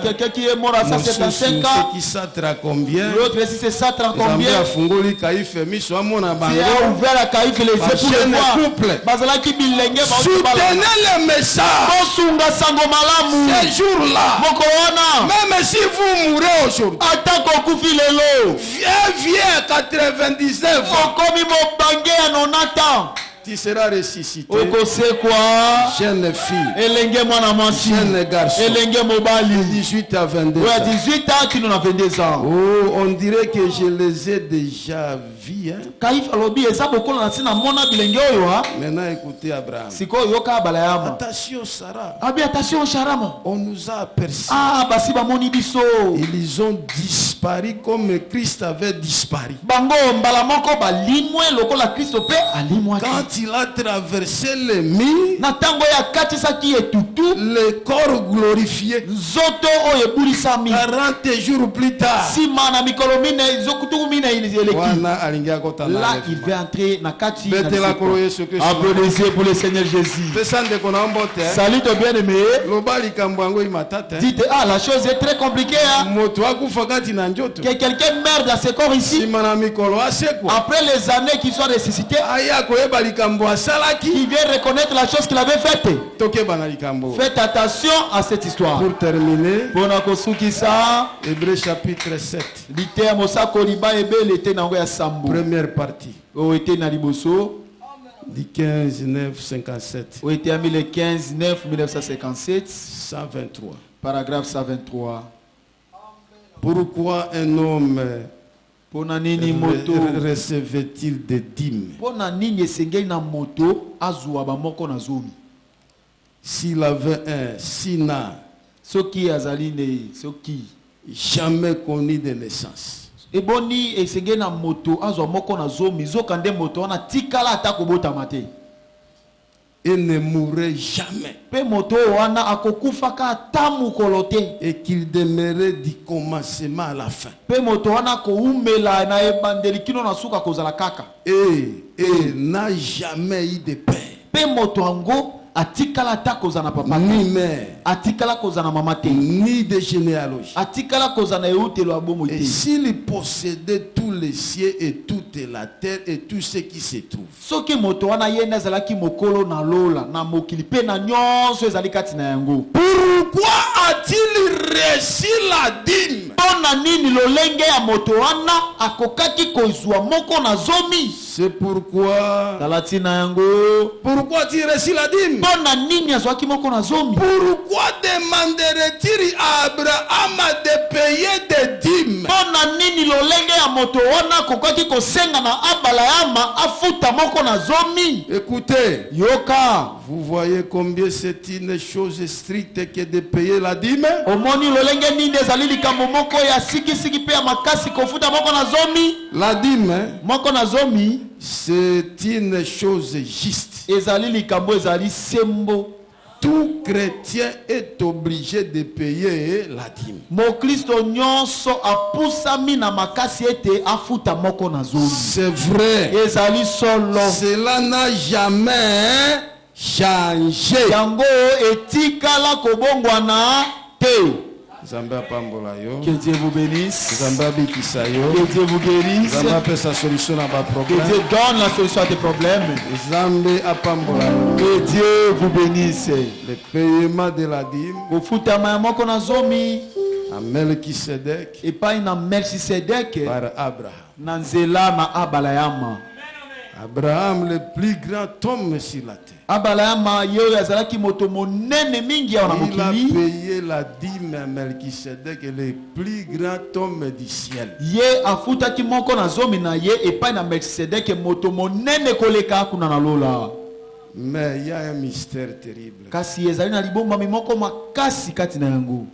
Quelqu'un qui est mort à 175 ans. qui s'atra combien? L'autre ici c'est ça, Nzambe combien? afungoli Caïphe miso amona bango. Il a ouvert la Kaïf les yeux pour jeune le voir. couple. Bazalaki bilenge Soutenez le message Bosunga sango malamu. ce jour-là. Moko wana. Même si vous mourrez aujourd'hui, Atako kufi lelo. vieux 99 ans, Okomi mobange ya 90 ans. tu seras ressuscité. Okosekwa. Jeune fille, Elenge mwana mwasi. jeune garçon, Elenge mobali. 18 à 22 Ouais, ans. 18 ans qui nous a 22 ans. Oh, on dirait que je les ai déjà vus. Hein? Kaif alobi eza bokola na sina mona bilenge oyo ha. Maintenant, écoutez Abraham. Siko yoka balayama. Attention, Sarah. Abi attention Sharamo. On nous a aperçus. Ah basi ba moni biso. Ils ont disparu comme Christ avait disparu. Bango mbala moko balimwe lokola Kristo pe alimwa. Quand il a traversé les murs, Na tango ya katisa ki etutu. le corps glorifié, Zoto oyo ebulisami. 40 jours plus tard, Sima na mikolo mine zokutu mine ilizeleki. wana alingia kota na Là il lèvre. va entrer na kati. na Bete la disciple. kolo Yesu Kristo. Applaudissez pour le Seigneur Jésus. Pesa ndeko na mbote. Salut ton bien-aimé. Loba likambo yango imatata. Dites, ah, la chose est très compliquée. Hein? Moto akufa kati na njoto. Que quelqu'un meurt dans ce corps ici. Sima na mikolo asekwa. Après les années qu'ils sont ressuscités, Aya koyeba likambo asalaki. il vient reconnaître la chose qu'il avait faite. Tokeba na likambo. Faites attention à cette histoire. Pour terminer, Bonakosukisa, Hébreux chapitre 7, lité Mosako Liba Ebe, l'été Nango ya Sambo. première partie, O été Naliboso, du 15 9 57 o été ami le 15 9 1957, 123. paragraphe 123. Pourquoi un homme Pona nini moto, recevait-il des dîmes pona nini esengeli na moto azwa ba moko na zomi. s'il avait un sina Soki azali ne, soki jamais connu de naissance? eboni esengeli na moto azwa moko na zomi zokande moto wana tikala ata kobotama te. Il ne mourrait jamais Pe moto wana akokufaka ata mokolo te. et qu'il demeurait du commencement à la fin. Pe moto wana koumela na ebandeli kino na suka kozala kaka. Et n'a jamais eu de père, Pe moto ango atikala ata kozala na papa ni te. mère, Atikala kozala na mama te. ni de généalogie. Atikala kozala na eutelo abomo Et te. s'il possédait tous les cieux et toute la terre et tout ce qui se trouve, Soki moto wana ye nazalaki mokolo na lola na mokili pe na nyonso ezali kati na yango. pourquoi a-t-il reçu la dîme? Pona nini lolenge ya moto wana akokaki kozwa moko na zomi? C'est pourquoi. Talati na yango. Pourquoi a-t-il reçu la dîme? Pona nini azwaki moko na zomi? Pourquoi demanderait-il à Abraham de payer des dîmes? Pona nini lolenge ya moto wana akokaki kosenga na abalayama afuta moko na zomi? Écoutez, Yoka. vous voyez combien c'est une chose stricte que de payer la dîme? Omoni lolenge nini ezali likambo moko ya siki pe ya makasi kofuta moko na zomi? La dîme, Moko na zomi c'est une chose juste. ezali likambo ezali sembo. tout chrétien est obligé de payer la dîme. Mokristo nyonso apusami na makasi ete afuta moko na zoni. C'est vrai. Ezali solo. Cela n'a jamais changé. Yango etikala kobongwana te. Zamba pambola yo. Que Dieu vous bénisse. Zamba bikisa yo. Que Dieu vous guérisse. Zamba pe sa solution à ba Que problème. Dieu donne la solution à tes problèmes. Zambe apambola yo. Que Dieu vous bénisse. Le paiement de la dîme Ofutama moko na zomi. à Melchisedec Epai na Melchisedek. par Abraham. Na nzela na Abalayama. Abraham, le plus grand homme sur la terre. Abalayama yo yazalaki moto monene mingi ya na Il a mokili. payé la dîme à Melchisedec, le plus grand homme du ciel. Ye afutaki moko na zomi na ye epai na Melchisedek moto monene koleka kuna na lola. Mais il y a un mystère terrible. Kasi ezali na libomba mimoko makasi kati na yango.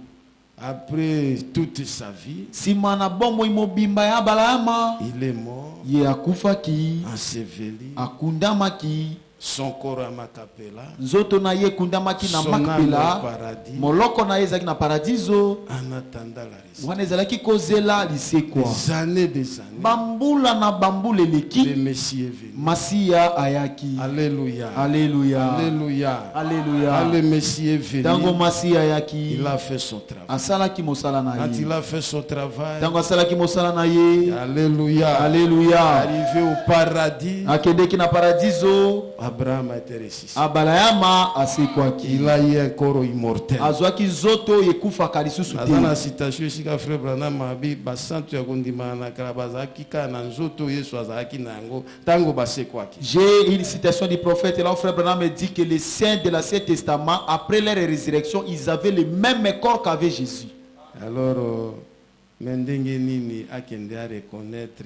Après toute sa vie, Sima na bombo imobimba ya Abalayama. il est mort, Ye akufaki, enseveli, akundamaki, son corps à Macapela, nzoto na ye kundamaki na son âme au Makpela, paradis, moloko na ye ezalaki na paradiso, en attendant la résurrection. wana ezalaki kozela lisekwa. Des années, Bambula na bambula le eleki, Messie est venu. Masia ayaki. Alléluia. Alléluia. Alléluia. Alléluia. Le Messie est venu. Tango Masia ayaki, Il a fait son travail. asalaki mosala na Quand ye. il a fait son travail, Tango asalaki mosala na ye, Alléluia. Alléluia. Arrivé au paradis, Akendeki na paradiso, Abraham a été ressuscité. Abalayama asekwaki. Il a eu un corps immortel. Azwaki nzoto ekufaka lisusu Dans la te. citation, esika frère Branham abi basantu ya kondima na kala bazalaki kaka na nzoto Yesu azalaki na yango tango basekwaki. J'ai une citation du prophète et là, frère Branham me dit que les saints de l'Ancien Testament, après leur résurrection, ils avaient le même corps qu'avait Jésus. Alors, mendenge nini akende a reconnaître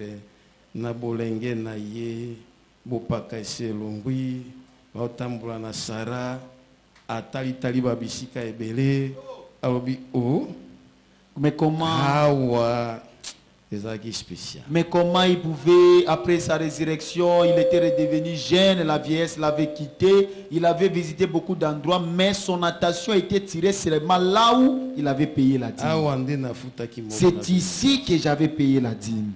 na bolenge na ye bopaka eselongwi baotambola na Sara atalitali babisika ebele alobi o Mais comment, awa ezalaki spécial. mais comment il pouvait, après sa résurrection, il était redevenu jeune, la vieillesse l'avait quitté, il avait visité beaucoup d'endroits, mais son attention était tirée seulement là où il avait payé la dîme. Awa nde nafutaki moko C'est ici que j'avais payé la dîme.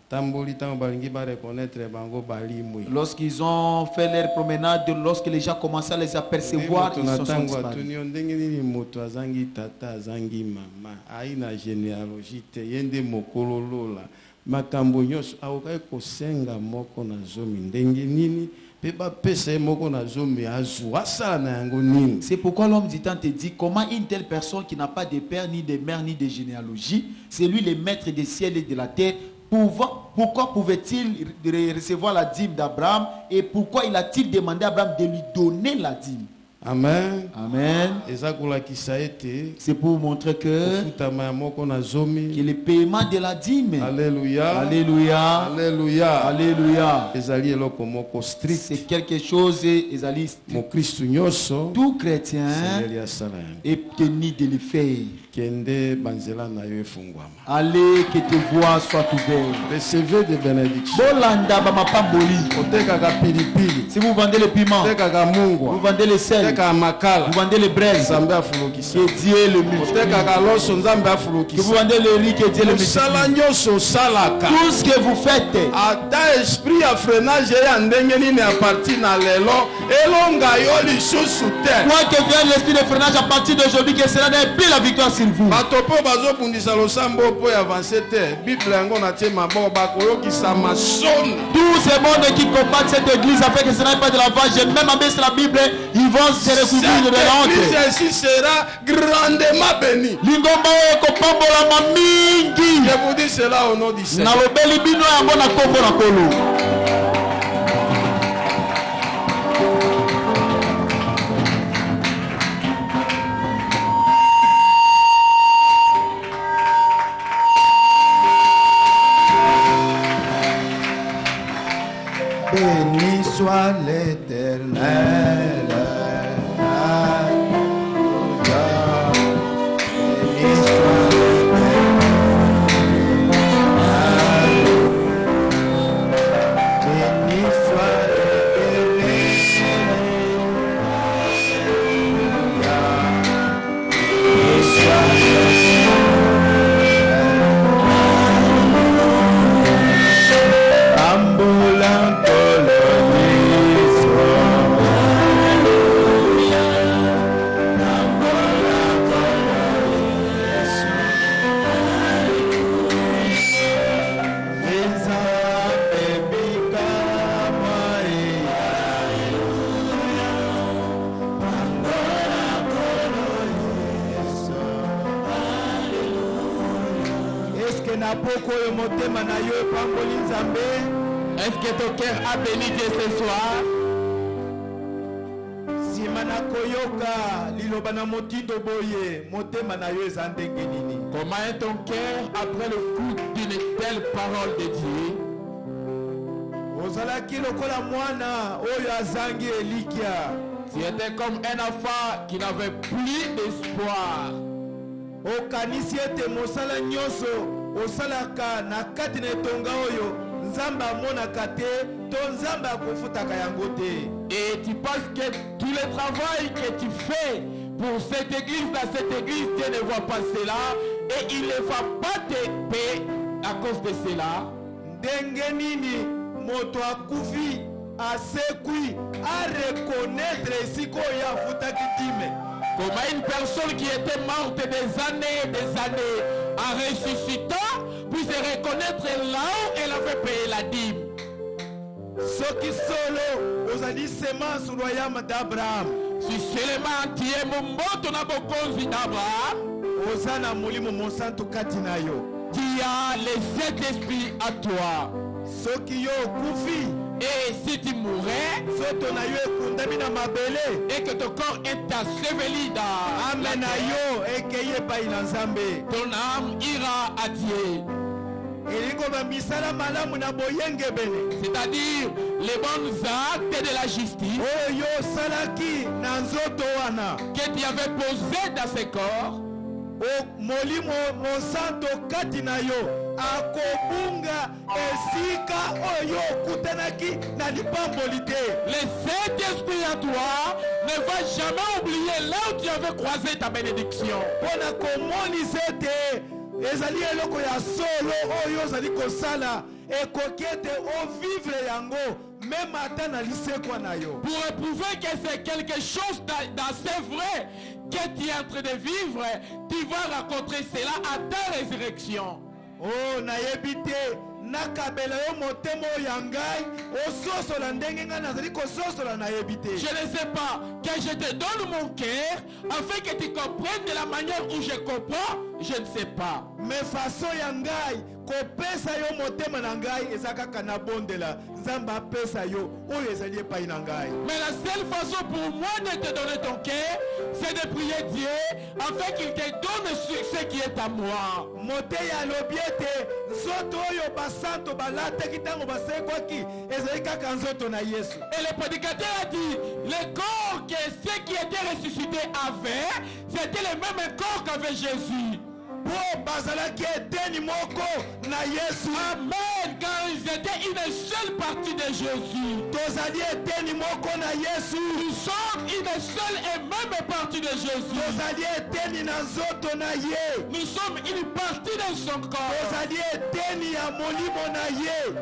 batamboli ntango balingi bareconnaître bango balimwi. Lorsqu'ils ont fait leur promenade, lorsque les gens commençaient à les apercevoir, moto ils na se sont ntango disparus. atuni yo ndenge nini moto azangi tata azangi mama ayi na généalogie te ye nde mokolo lola makambo nyonso akokaki kosenga moko na zomi ndenge nini mpe bapesa ye moko na zomi azwa asala na yango nini. C'est pourquoi l'homme du temps te dit comment une telle personne qui n'a pas de père, ni de mère, ni de généalogie, c'est lui le maître des ciels et de la terre. Pourquoi pouvait-il recevoir la dîme d'Abraham et pourquoi il a-t-il demandé à Abraham de lui donner la dîme? Amen. Amen. eza kolakisa ete C'est pour montrer que kofutama ya moko na zomi. le paiement de la dîme, Alléluia. Alléluia, Alléluia. Alléluia, ezali eloko moko strict c'est quelque chose, Ezali, mokristu nyonso tout chrétien sengeli asala yango. est tenu de le faire. Kende banzela na yo efungwama. Allez, que tes voies soient ouvertes. Recevez des bénédictions. Bolanda bamapamboli. Otekaka pilipili, Si vous vendez le piment, otekaka vous mungwa, vendez le sel, otekaka makala, vous vendez les braises, nzambe afulukisa. que Dieu le multiplie. Otekaka loso, nzambe Que vous afulukisa. vendez le riz, que Dieu le Osala multiplie. nyonso osalaka. Tout ce que vous faites, Ata esprit ya freinage ya ndenge nini ya parti na lelo elonga yo lisusu te. quoi que vienne l'esprit de freinage à partir d'aujourd'hui, que cela n'ait plus la victoire sur vous. Bato po bazobundisa losambo po ya avancer te. Bible yango na tie maboko bakoyokisa masoni. Tous ces mondes qui combattent cette église afin que cela n'ait pas de la vache, même avec la Bible, ils vont se recouvrir de la honte. Cette église ici sera grandement bénie. Lingomba ekopambolama mingi. Je vous dis cela au nom du Seigneur. Nalobeli bino yango na kombo na kolo. Béni soit l'Éternel. Alléluia. Béni soit l'Éternel. Béni soit l'Éternel. que na poko yo motema na yo pamboli nzambe? Est-ce que ton cœur a béni Dieu ce soir? Sima na koyoka liloba na motindo boye motema na yo eza ndenge nini? Comment est ton cœur après le coup d'une telle parole de Dieu? Ozalaki lokola mwana oyo azangi elikia. Tu étais comme un enfant qui n'avait plus d'espoir. Okanisi ete mosala nyonso osalaka na kati na etonga oyo nzambe amonaka te to nzambe akofutaka yango te. Et tu penses que tout le travail que tu fais pour cette église, dans cette église, Dieu ne voit pas cela et il ne va pas t'aider à cause de cela. Ndenge nini moto akufi asekwi a reconnaître esiko ya futaki dime? Comment une personne qui était morte des années en ressuscitant puisse reconnaître là où elle avait payé la dîme? Soki solo ozali semence royaume d'Abraham. Si seulement tu es mon moto na bokonzi d'Abraham, ozana mulimo monsanto kati na yo. Tu as le Saint-Esprit à toi. Soki yo kufi, et si tu mourais, soto na yo ekundami na mabele, et que ton corps est enseveli dans ame na yo ekeye pai na nzambe, ton âme ira à Dieu. C'est-à-dire les bons actes de la justice que tu avais posé dans ce corps. Molimo monsanto kati na yo akobunga esika oyo kutanaki na lipamboli te. Le Saint-Esprit à toi ne va jamais oublier là où tu avais croisé ta bénédiction. Pona komonisa ete ezali eloko ya solo oyo ozali kosala ekoki ete ovivre yango même ata na lisekwa na yo. Pour éprouver que c'est quelque chose d'assez vrai que tu es en train de vivre, tu vas rencontrer cela à ta résurrection. Oh, naebite nakabela yo motemo yangai ososola ndenge nga nazali kososola naebite. Je ne sais pas, que je te donne mon cœur afin que tu comprennes de la manière où je comprends, je ne sais pas. Mais façon yangai kopesa yo motema na ngai ezakaka na bondela nzamba apesa yo oyo ezali epai na ngai. Mais la seule façon pour moi de te donner ton cœur, c'est de prier Dieu afin qu'il te donne ce qui est à moi. Mote ya lobiete nzoto oyo basanto balataki ntango basekwaki ezali kaka nzoto na Yesu. Et le prédicateur a dit, le corps que ceux qui étaient ressuscités avaient, c'était le même corps qu'avait Jésus. Amen. Car ils étaient une seule partie de Jésus. Nous sommes une seule et même partie de Jésus. Nous sommes une partie de son corps.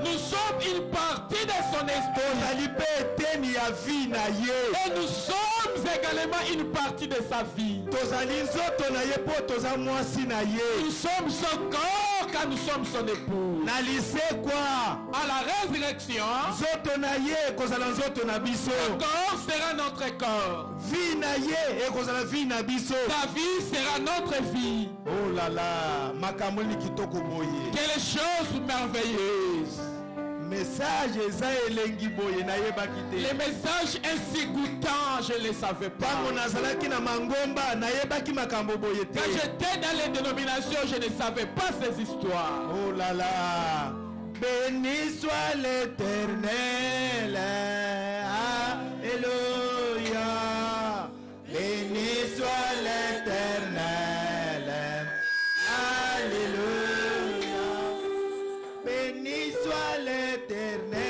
Nous sommes une partie de son esprit. Et nous sommes également une partie de sa vie. Nous sommes son corps quand nous sommes son époux. À la résurrection, le corps sera notre corps. Ta vie sera notre vie. Oh là là, Quelle chose merveilleuse. Les messages ainsi goûtants, je ne les savais pas. Quand j'étais dans les dénominations, je ne savais pas ces histoires. Oh là là, béni soit l'Éternel. Alléluia. Béni soit l'Éternel. Alléluia. Béni soit l'Éternel.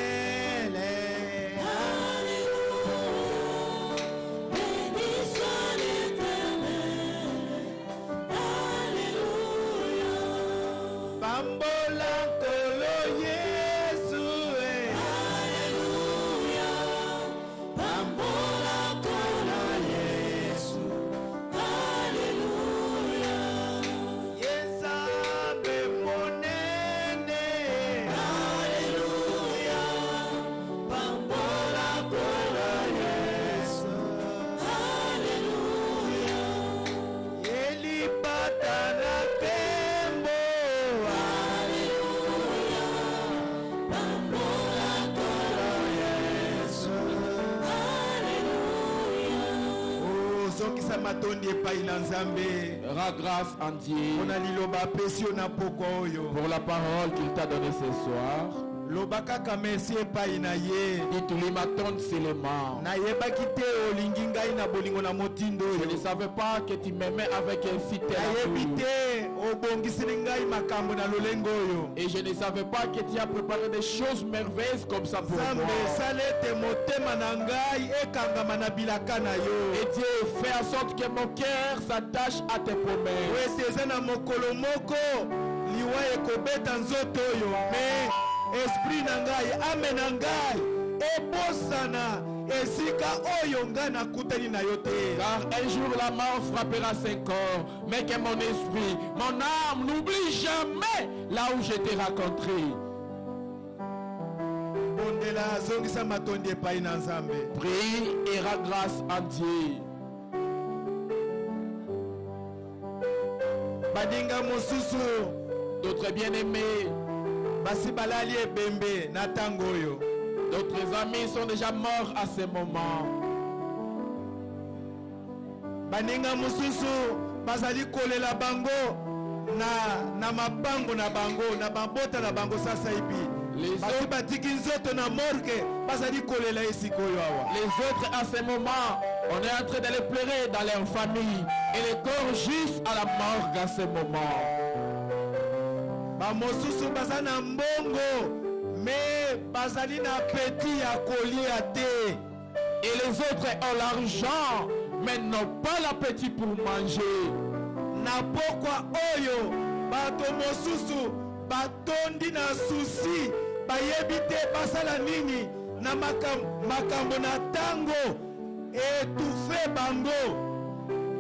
tokisa matondi epai na Nzambe. Rends grâce en Dieu Mpona liloba apesi yo na pokwa oyo. pour la parole qu'il t'a donnée ce soir. Loba kaka merci epai na ye. Dis-lui ma tonne seulement. Nayebaki te olingi ngai na bolingo na motindo Je oyo. ne savais pas que tu m'aimais avec un si tel Nayebi amour. te obongiseli ngai makambo na lolenge oyo. Et je ne savais pas que tu as préparé des choses merveilleuses comme ça pour Nzambe moi. esala ete motema na ngai ekangama na bilaka na yo. Et Dieu fait en sorte que mon cœur s'attache à tes promesses. Oyo ete eza na mokolo moko liwa ekobeta nzoto oyo. Me esprit na ngai ame na ngai ebosana esika oyo ngai nakutani na yo te. Car un jour la mort frappera ses corps, mais que mon esprit, mon âme n'oublie jamais là où je t'ai rencontré. Bondela zongisa matondi epai na Nzambe. Prie et rends grâce à Dieu. Badinga mosusu D'autres bien-aimés, basi balali ebembe na ntango oyo. d'autres amis sont déjà morts à ce moment. Baninga mosusu bazali kolela bango na mapango na bango na babota na bango sasa hivi. Les Basi autres, batiki nzoto na morgue bazali kolela esika oyo awa. les autres à ce moment, on est en train de les pleurer dans leur famille. Et les corps juste à la morgue à ce moment. Bamosusu baza na mbongo me bazali na peti ya kolia te. Et les autres ont l'argent, mais n'ont pas l'appétit pour manger. Na pokwa oyo bato mosusu batondi na susi bayebi te basala nini na makambo na tango etufe bango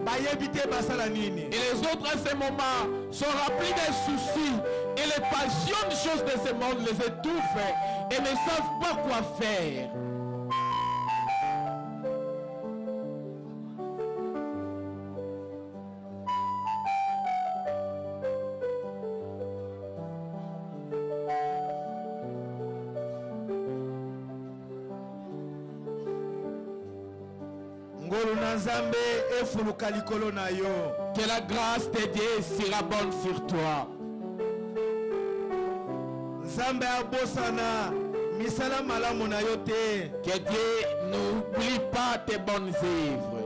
bayebi te basala nini. Et les autres à ce moment sont remplis de soucis. Et les passions des choses de ce monde les étouffent et ne savent pas quoi faire. Ngolu na Nzambe efuluka likolo na yo. Que la grâce de Dieu sera bonne sur toi. Nzambe abosana misala malamu na yo te. Que Dieu n'oublie pas tes bonnes œuvres.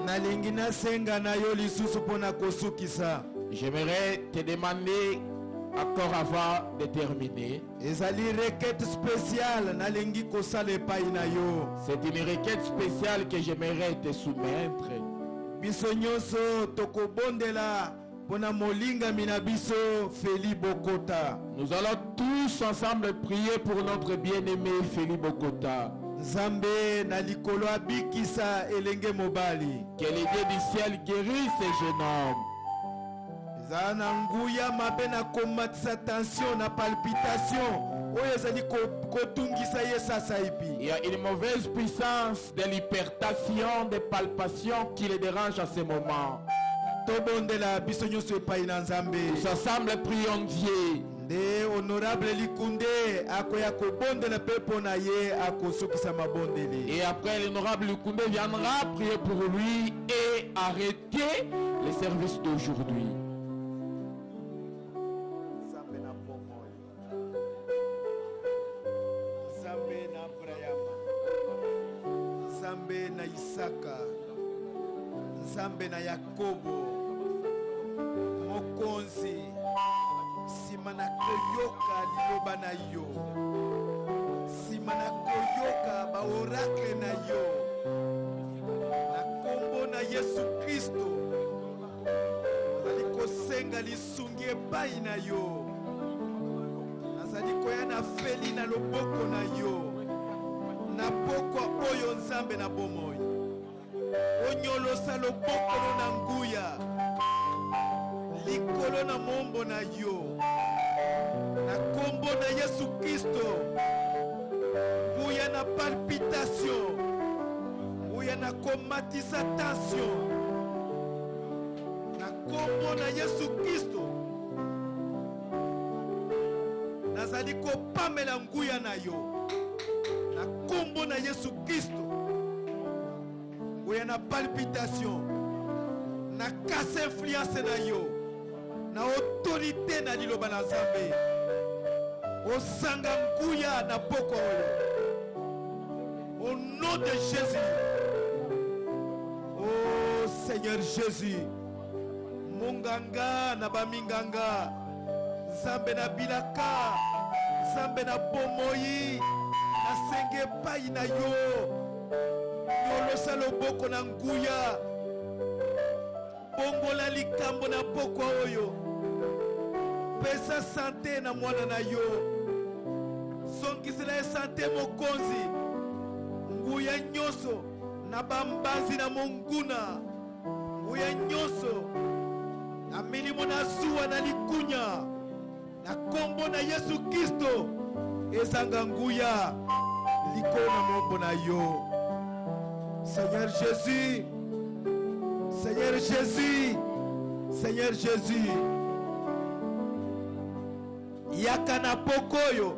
Nalingi nasenga na yo lisusu pona kosukisa. J'aimerais te demander encore avant de terminer. Ezali requête spéciale nalingi kosala epai na yo. C'est une requête spéciale que j'aimerais te soumettre. Biso nyonso tokobondela pona molingami na biso Feli Bokota. Nous allons tous ensemble prier pour notre bien-aimé Feli Bokota. Nzambe na likolo abikisa elenge mobali. Que le Dieu du ciel guérisse ce jeune homme. Ezala na nguya mabe na komatisa tension na palpitation oyo ezali kotungisa ye sasa hivi. Il y a une mauvaise puissance de l'hypertension, de palpation qui le dérange à ce moment. Tobondela biso nyonso epai na Nzambe. Tous ensemble prions Dieu. Nde honorable Likunde akoya kobondela pe pona ye akosukisa mabondeli. Et après l'honorable Lukunde viendra prier pour lui et arrêter les services d'aujourd'hui. Nzambe na pomoyo. Nzambe na Yakobo mokonzi sima na koyoka liloba na yo, sima na koyoka ba oracle na yo, na kombo na Yesu Kristo nazali kosenga lisungi epai na yo, nazali koya na feli na loboko na yo, na pokwa oyo Nzambe na bomoi onyolosa loboko na nguya likolo na mombo na yo, na kombo na Yesu Kristo nguya na palpitation, nguya na komatisa tension, na kombo na Yesu Kristo nazali kopamela nguya na yo, na kombo na Yesu Kristo nguya na palpitation, na kase influence na yo, na autorité na liloba na Nzambe osanga nguya na poko oyo au nom de Jésus. Oh Seigneur Jésus, munganga na baminganga, Nzambe na bilaka, Nzambe na bomoi, nasenge pai na yo, yolosa loboko na nguya, bongola likambo na poko oyo, pesa sante na mwana na yo, songisela sante mokonzi, nguya nyoso na bambanzi na monguna, nguya nyoso na milimo na zuwa na likunya, na kombo na Yesu Kristo ezanga nguya likolo na mombo na yo. Seigneur Jésus, Seigneur Jésus, Seigneur Jésus, yaka na pokoyo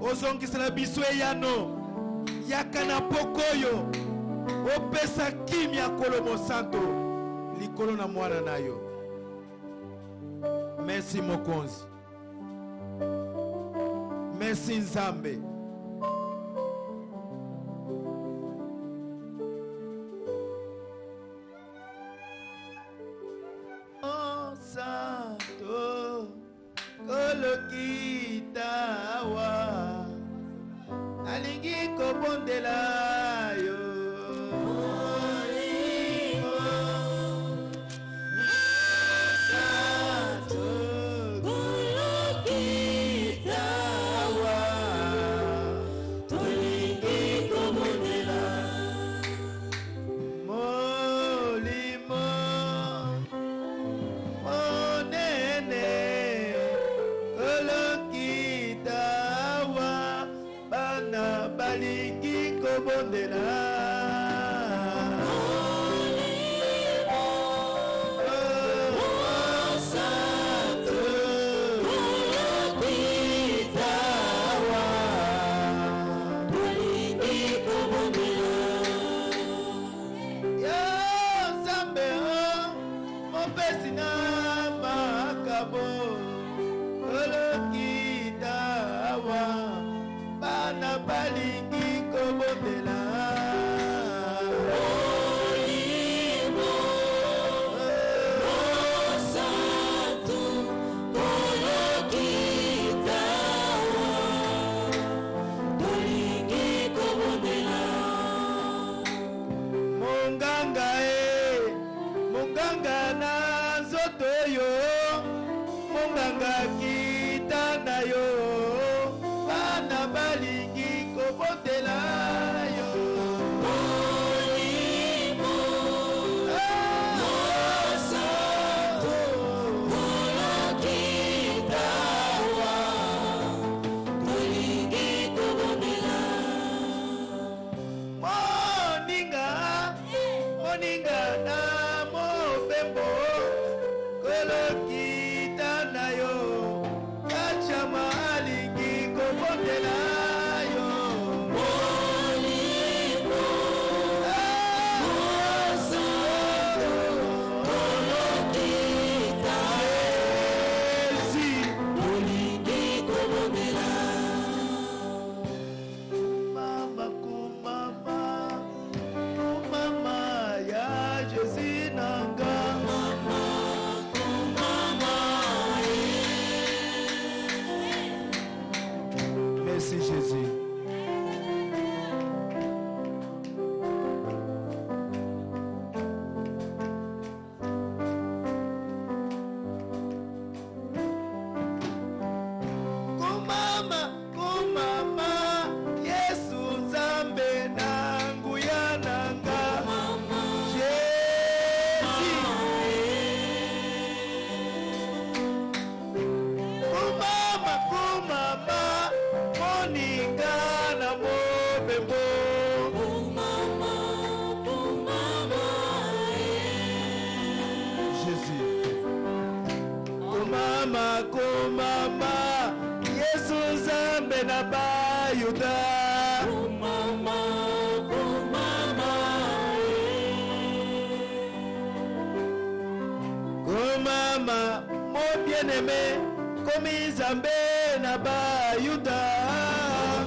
ozongisela biso eyano, yaka na pokoyo opesa kimia kolomo santo likolo na mwana na yo. Merci mokonzi, merci Nzambe. Oh santo kolokitawa alingi kobondela yo. Jésus. Kumama, kumama, Yesu Zambe na Bayuda. Kumama, kumama, kumama, mon bien-aimé, comme Zambe na Bayuda.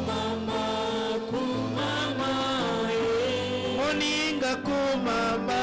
Kumama, kumama, moninga kumama.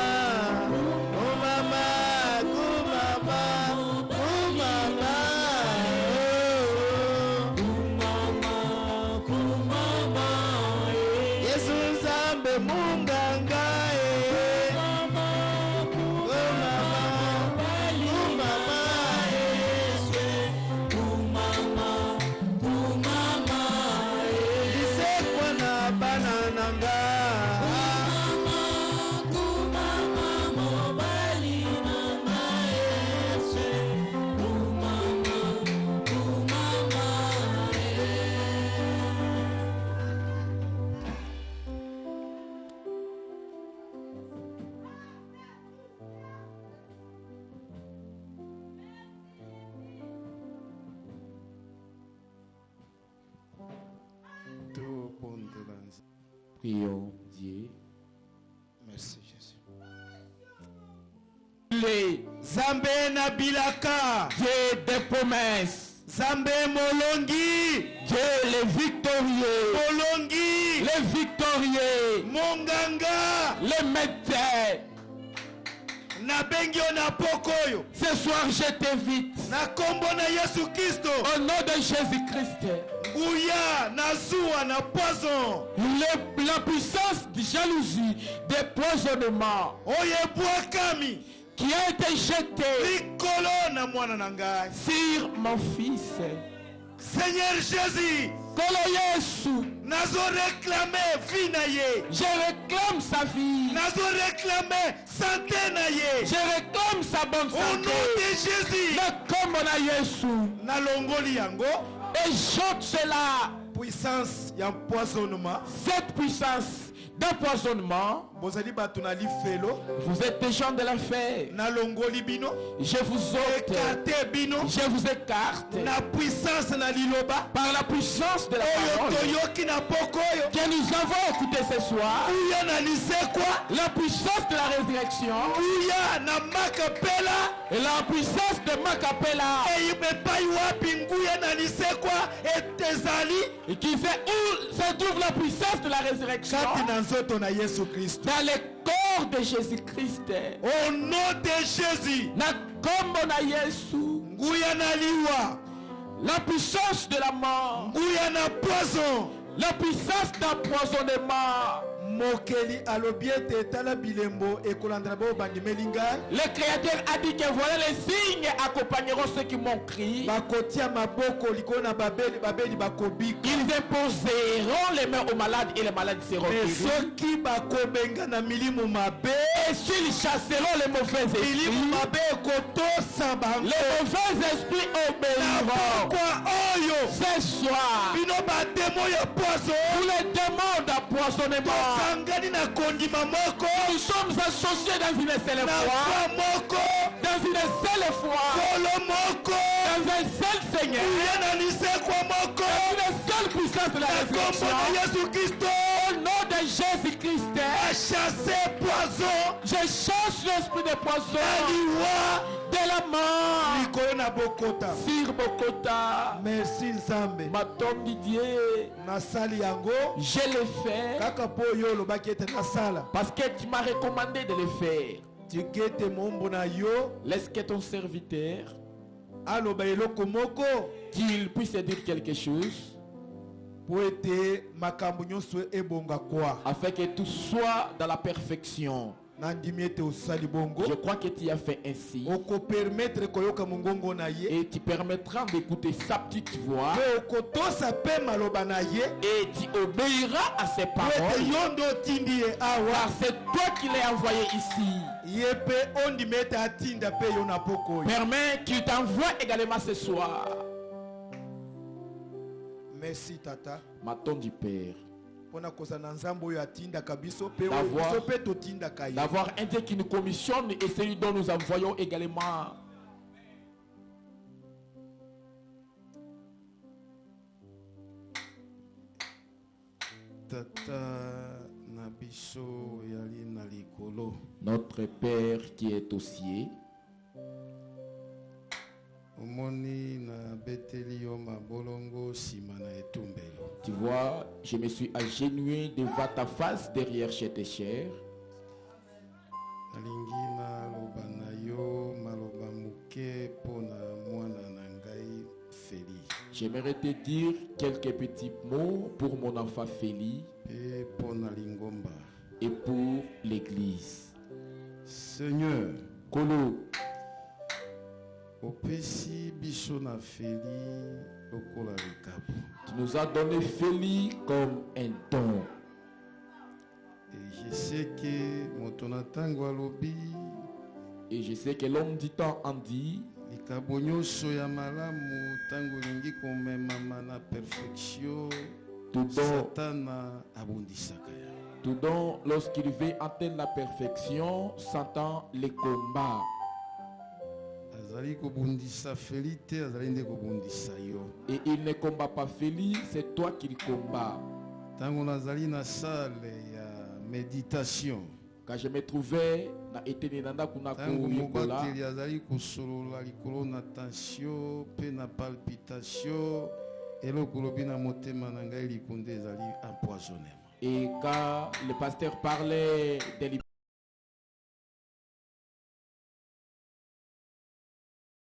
Prions Dieu. Merci Jésus. Les Zambé na bilaka. Dieu des promesses. Zambé molongi. Dieu les victorieux. Molongi. Les victorieux. Monganga. Les médecins. Na bengio na pokoyo. Ce soir je t'invite. Na kombo na Yesu Kristo. Au nom de Jésus-Christ. Nguya na zuwa na poison. La puissance de jalousie, de poisonnement. Oyebwakami. Qui a été jeté Likolo na mwana na ngai. sur mon fils. Seigneur Jésus. Kolo Yesu. Nazo réclamer vie na ye. Je réclame sa vie. Nazo réclamer santé na ye. Je réclame sa bonne Au nom santé. de Jésus. Mais comme on a Yesu. Na longoli yango. Et j'ôte cela. Puissance ya empoisonnement. Cette puissance d'empoisonnement. Bozali batu na lifelo. Vous êtes des gens de la fête. Na longoli bino. Je vous ôte. Écarte bino. Je vous écarte. Na puissance na liloba. Par la puissance de la parole Oyotoyoki na pokoyo. que nous avons écouté ce soir. Uya na lisekwa. La puissance de la résurrection. Uya na makapela. Et la puissance de Macapella. Eyimepai wapi nguya na lisekwa etezali. Et qui fait où se trouve la puissance de la résurrection. Kati na nzoto na Yesu Kristo. Dans le corps de Jésus-Christ. Au nom de Jésus. Na kombo na Yesu. Nguya na liwa. La puissance de la mort. Nguya na poison. La puissance d'empoisonnement. Mokeli alobiete tala bilembo ekolandra bo bandimeli ngai. Le Créateur a dit que voilà les signes accompagneront ceux qui m'ont crié. Bakotia maboko likolo na babeli bakobika. Ils imposeront les mains aux malades et les malades seront Mais guéris. soki bakobenga na milimu mabe. Et s'ils chasseront les mauvais Milimu esprits, mabe ekotosa bango. les mauvais esprits Na obéiront. pokwa oyo. Ce soir, Bino bademo ya poison. tous les démons d'empoisonnement, Sangani na kondima moko. nous sommes associés dans une seule Na foi, kwa moko. dans une seule foi, Kolo moko. dans un seul Seigneur, Uya na lisekwa moko. dans une seule puissance de la Na kombo résurrection. na Yesu Kristo. Au nom de Jésus-Christ, A chasser poison. je chasse l'esprit de poisson, Aliwa. de la mort, Likolo na bokota. sur Bokota. Merci Nzambe. Ma tombe Didier, Nasali yango. je l'ai fait Kaka po yo lobaki ete nasala. parce que tu m'as recommandé de le faire. Tikete mombo na yo. Laisse que ton serviteur, Aloba eloko moko. qu'il puisse dire quelque chose, Po ete makambo nyonso ebonga kwa. afin que tout soit dans la perfection. Nandimi ete osali bongo. Je crois que tu as fait ainsi. Oko permettre koyoka mongongo na ye. Et tu permettras d'écouter sa petite voix. Pe okotosa pe maloba na ye. Et tu obéiras à ses Po ete paroles. yondo tindi ye awa. Car c'est toi qui l'as envoyé ici. Ye pe ondimi ete atinda pe yo na poko oyo. Permets qu'il t'envoie également ce soir. Merci tata. Maton du Père. Pona koza na nzambe oyo atindaka biso pe D'avoir- biso pe totindaka ye. D'avoir un Dieu qui nous commissionne et celui dont nous envoyons également. Tata na biso yali na likolo. Notre Père qui est aux cieux, Omoni na beteli yo mabolongo sima na etumbelo. tu vois, je me suis agenouillé devant ta face derrière cette chair. Nalingi na loba na yo maloba muke pona mwana na ngai Feli. J'aimerais te dire quelques petits mots pour mon enfant Feli Pe pona lingomba. et pour l'église. Seigneur, Kolo, opesi biso na Feli lokola likapo. tu nous as donné Feli comme un don. Et je sais que moto na tango alobi Et je sais que l'homme du temps en dit, likabo nyonso ya malamu tango lingi komemama na perfection tout don, Satana abundisaka ya. tout don, lorsqu'il veut atteindre la perfection, s'entend les combats. Azali kobundisa Feli te, azali nde kobundisa yo. Et il ne combat pas Feli, c'est toi qu'il combat. Tango nazali na salle ya méditation, Quand je me trouvais na Etenenanda Kunako tango Yekola, mobateli azali kosolola likolo na tension pe na palpitation, eloko lobi na motema na ngai likunde ezali empoisonnement. et quand le pasteur parlait des